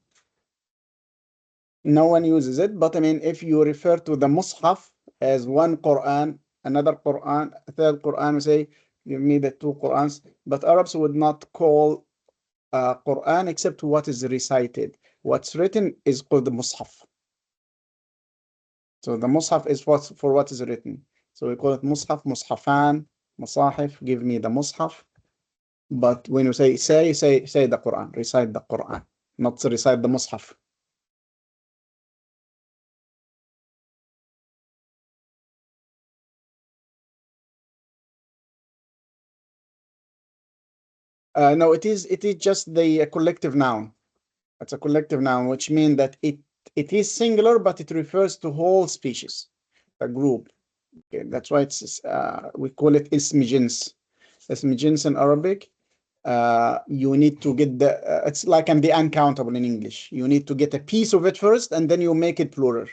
No one uses it, but I mean, if you refer to the Mus'haf as one Quran, another Quran, a third Quran, we say, give me the two Qurans. But Arabs would not call Quran except what is recited. What's written is called the Mus'haf. So the Mus'haf is for what is written. So we call it Mus'haf, Mushafan, Musahif, give me the Mus'haf. But when you say the Quran, recite the Quran, not to recite the Mus'haf. No, it is just the collective noun. It's a collective noun, which means that it is singular, but it refers to whole species, a group. Okay, that's why it's we call it ism jins. Ism jins in Arabic. You need to get it's like the uncountable in English. You need to get a piece of it first, and then you make it plural.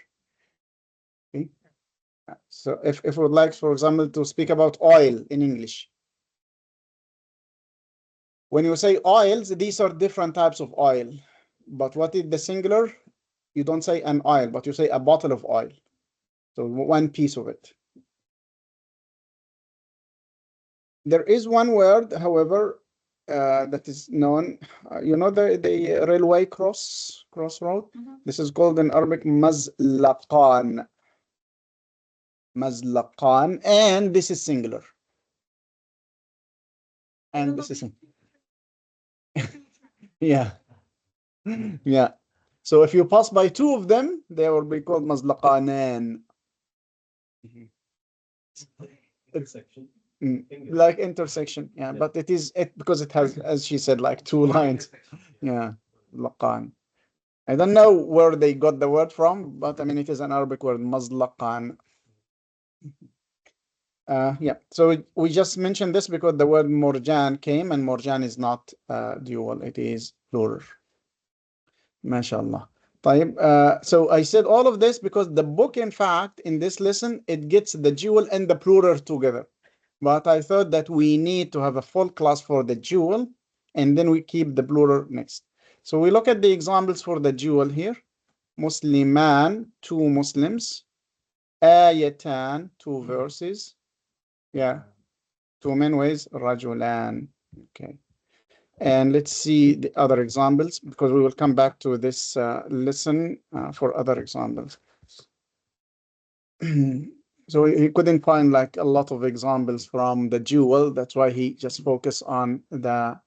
Okay. So if we would like, for example, to speak about oil in English. When you say oils, these are different types of oil. But what is the singular? You don't say an oil, but you say a bottle of oil. So one piece of it. There is one word, however, that is known. You know the railway crossroad? This is called in Arabic mazlaqan. Mazlaqan, and this is singular. And this is yeah. Yeah. So if you pass by two of them, they will be called mazlaqanan. Intersection. Like intersection, yeah, but it is because it has, as she said, like two lines. Yeah, laqan. I don't know where they got the word from, but I mean it is an Arabic word, mazlaqan. Yeah, so we just mentioned this because the word morjan came, and morjan is not dual, it is plural. MashaAllah. So I said all of this because the book, in fact, in this lesson, it gets the dual and the plural together. But I thought that we need to have a full class for the dual, and then we keep the plural next. So we look at the examples for the dual here. Musliman, two Muslims. Ayatan, two verses. Yeah, two men ways. Rajulan. Okay. And let's see the other examples, because we will come back to this lesson for other examples. So he couldn't find like a lot of examples from the dual. That's why he just focused on the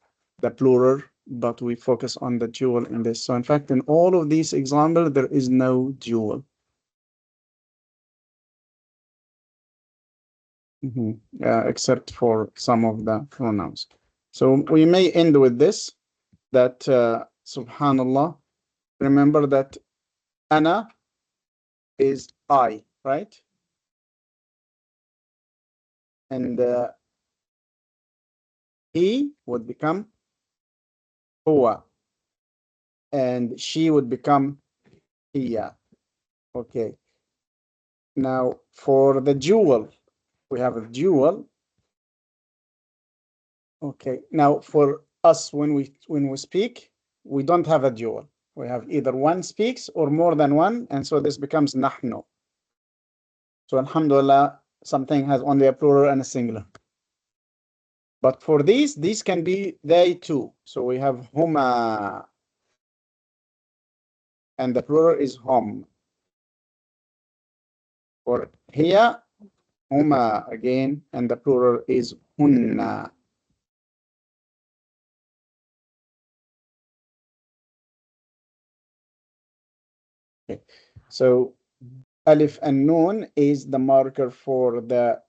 plural, but we focus on the dual in this. So in fact, in all of these examples, there is no dual. Except for some of the pronouns. So we may end with this, that subhanallah, remember that ana is I, right? And he would become huwa, and she would become hiya. Okay. Now for the dual, we have a dual. Okay. Now for us, when we speak, we don't have a dual. We have either one speaks or more than one, and so this becomes nahnu. So alhamdulillah, something has only a plural and a singular. But for these can be they too. So we have huma, and the plural is hum. For here, huma again, and the plural is hunna. Okay. So alif and nun is the marker for the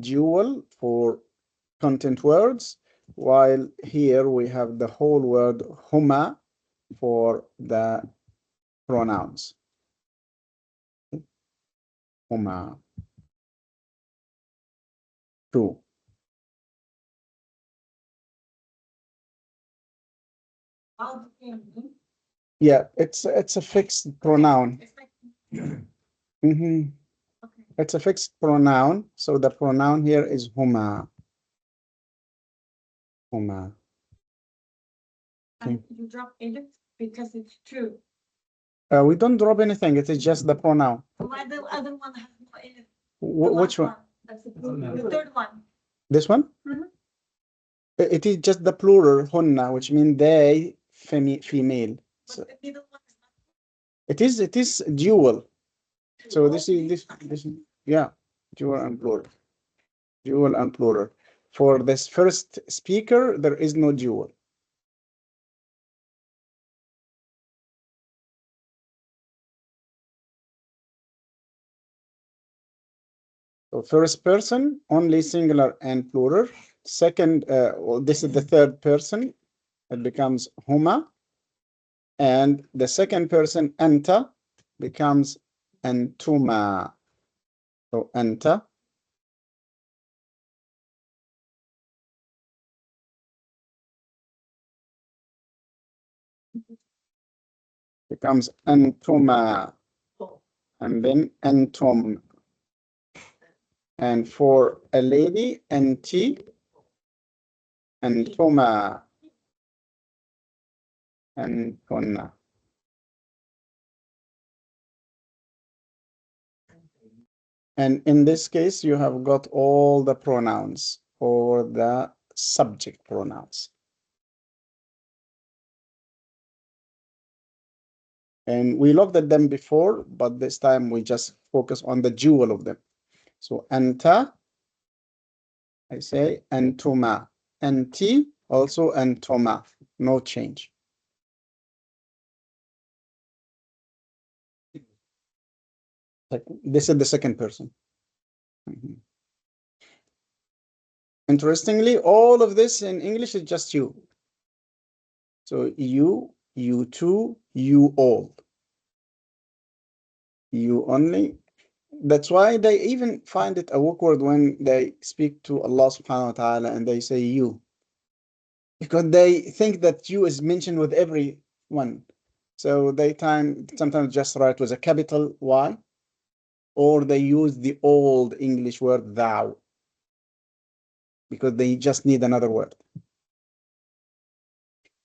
dual for content words, while here we have the whole word huma for the pronouns. Huma. Two. Yeah, it's a fixed pronoun. Mhm. It's a fixed pronoun, so the pronoun here is huma. Huma. And you drop it because it's true. We don't drop anything. It is just the pronoun. Why the other one has no it? Which one? That's the third one. This one? Mhm. It is just the plural hunna, which means they, female. But So the middle one is not. it is dual. So this yeah, dual and plural. Dual and plural. For this first speaker, there is no dual. So first person, only singular and plural. Second, well, this is the third person. It becomes huma. And the second person, anta, becomes antuma. So anta. Becomes antuma. And then antum. And for a lady, anti, antuma, antuna. And in this case, you have got all the pronouns or the subject pronouns. And we looked at them before, but this time we just focus on the dual of them. So anta, I say antuma, anti, also antuma, no change. Like this is the second person. Mhm. Interestingly, all of this in English is just you. So you two, you all. You only. That's why they even find it awkward when they speak to Allah subhanahu wa ta'ala and they say you. Because they think that you is mentioned with every one. So they sometimes just write with a capital Y, or they use the old English word thou, because they just need another word.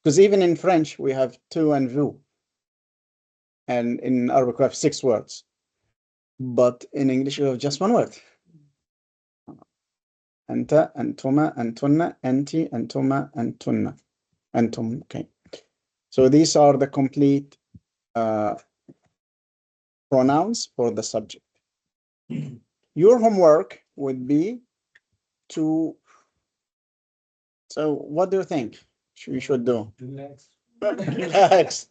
Because even in French, we have tu and vous. And in Arabic, we have 6 words. But in English, we have just one word. Anta, antuma, antunna, anti, antuma, antunna. Antum, okay. So these are the complete pronouns for the subject. Your homework would be to. So what do you think we should do? Relax. Relax.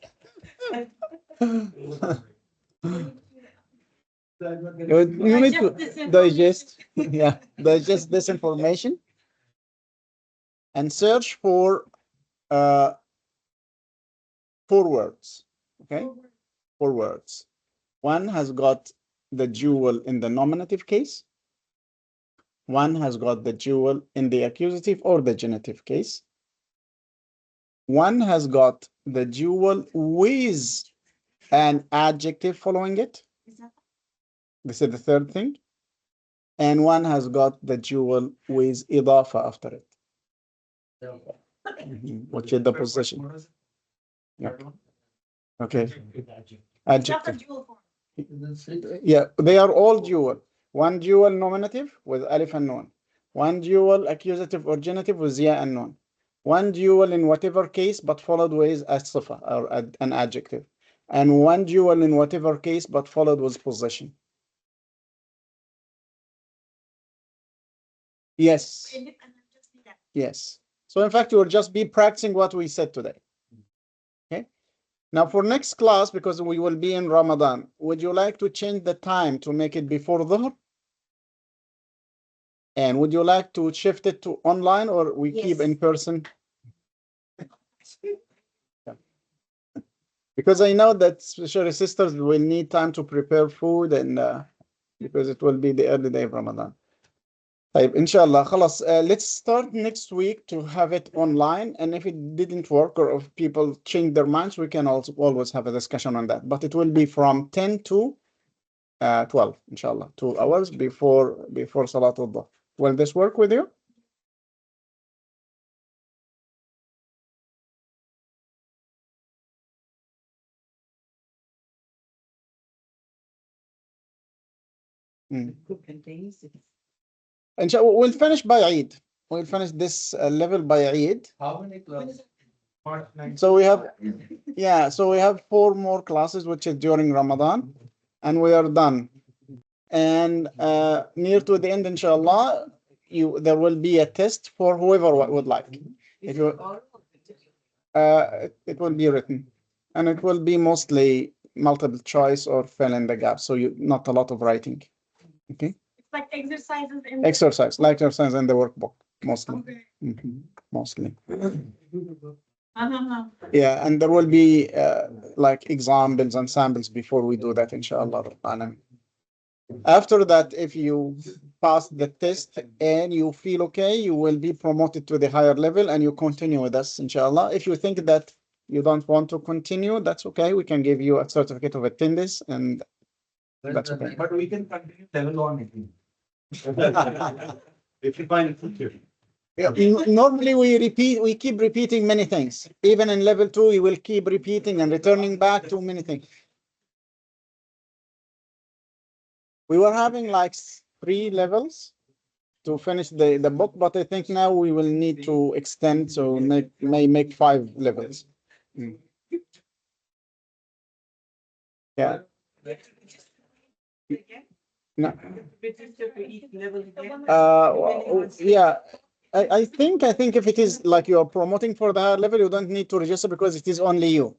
You need to digest, yeah, digest this information and search for 4 words. Okay, 4 words. One has got the dual in the nominative case. One has got the dual in the accusative or the genitive case. One has got the dual with an adjective following it. This is the third thing. And one has got the dual with idafa after it. Which is the position. Yeah. Okay. Adjective. Yeah, they are all dual. one dual nominative with alif and nun, one dual accusative or genitive with ya and nun, one dual in whatever case but followed with a sifa or an adjective, and one dual in whatever case but followed with possession. Yes. Yes. So in fact, you will just be practicing what we said today. Okay. Now for next class, because we will be in Ramadan, would you like to change the time to make it before Dhuhr? And would you like to shift it to online, or we keep in person? Because I know that especially sisters will need time to prepare food, and because it will be the early day of Ramadan. Inshallah, خلاص, let's start next week to have it online. And if it didn't work or if people change their minds, we can also always have a discussion on that. But it will be from 10 to 12, inshallah, 2 hours before Salatul Dhuhr. Will this work with you? Inshallah, we'll finish by Eid. We'll finish this level by Eid. How many classes? So we have, yeah, so we have 4 more classes, which is during Ramadan, and we are done. And near to the end, inshallah, there will be a test for whoever would like. If you, it will be written, and it will be mostly multiple choice or fill in the gap. So not a lot of writing. Okay. It's like exercises in Exercise, like exercise in the workbook, mostly. Okay. Mostly. Yeah, and there will be like examples and samples before we do that, inshallah. After that, if you pass the test and you feel okay, you will be promoted to the higher level and you continue with us, inshallah. If you think that you don't want to continue, that's okay. We can give you a certificate of attendance, and that's okay. But we can continue level 1 again. If you find it teacher. Yeah, normally we keep repeating many things. Even in level 2, we will keep repeating and returning back to many things. We were having like 3 levels to finish the book, but I think now we will need to extend, so may make 5 levels. Yeah. No. Yeah. I think if it is like you are promoting for the higher level, you don't need to register because it is only you.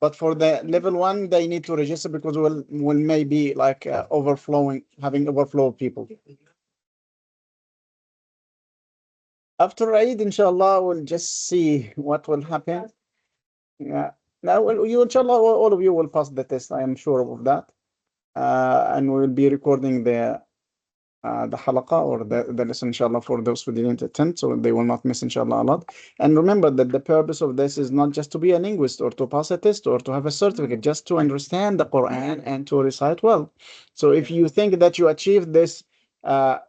But for the level 1, they need to register because we'll maybe like having overflow of people. After Eid, inshallah, we'll just see what will happen. Yeah. Now, you, inshallah, all of you will pass the test. I am sure of that. And we will be recording the halaqa or the lesson, inshallah, for those who didn't attend, so they will not miss, inshallah, a lot. And remember that the purpose of this is not just to be a linguist or to pass a test or to have a certificate, just to understand the Quran and to recite well. So if you think that you achieved this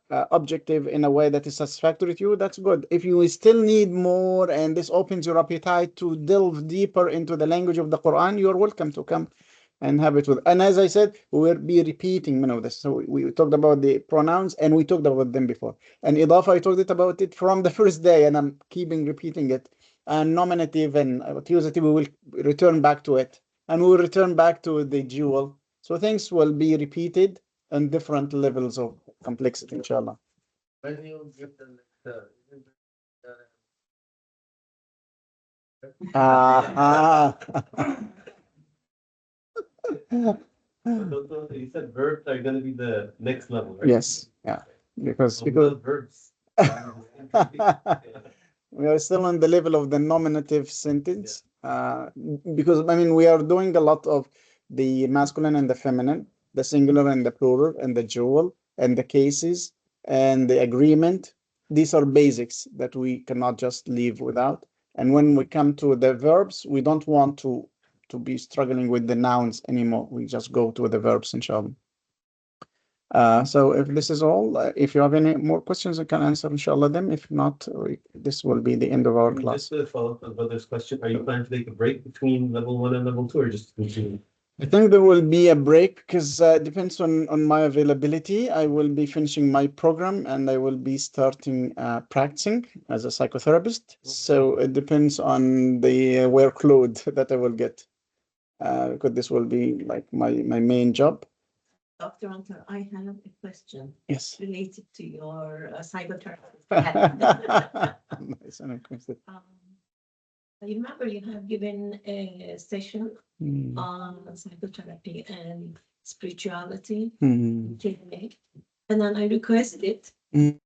objective in a way that is satisfactory to you, that's good. If you still need more and this opens your appetite to delve deeper into the language of the Quran, you're welcome to come and have it with. And as I said, we'll be repeating many of this. So we talked about the pronouns and we talked about them before. And idafa, I talked about it from the first day and I'm keeping repeating it. And nominative and accusative, we will return back to it. And we will return back to the dual. So things will be repeated on different levels of complexity, inshallah. When you give the lecture, You said verbs are going to be the next level, right? Yes, yeah, because verbs. we are still on the level of the nominative sentence, because I mean we are doing a lot of the masculine and the feminine, the singular and the plural, and the dual, and the cases, and the agreement. These are basics that we cannot just leave without. And when we come to the verbs, we don't want to be struggling with the nouns anymore. We just go to the verbs, inshallah. So if this is all, if you have any more questions, I can answer, inshallah, them. If not, this will be the end of our class. Just to follow up on brother's question, are you planning to take a break between level 1 and level 2, or just continue? I think there will be a break because it depends on my availability. I will be finishing my program and I will be starting practicing as a psychotherapist. So it depends on the workload that I will get. Because this will be like my main job. Dr. Hunter, I have a question Yes. related to your psychotherapy. Nice and interesting. I remember you have given a session Mm. on psychotherapy and spirituality Mm. technique, and then I requested Mm.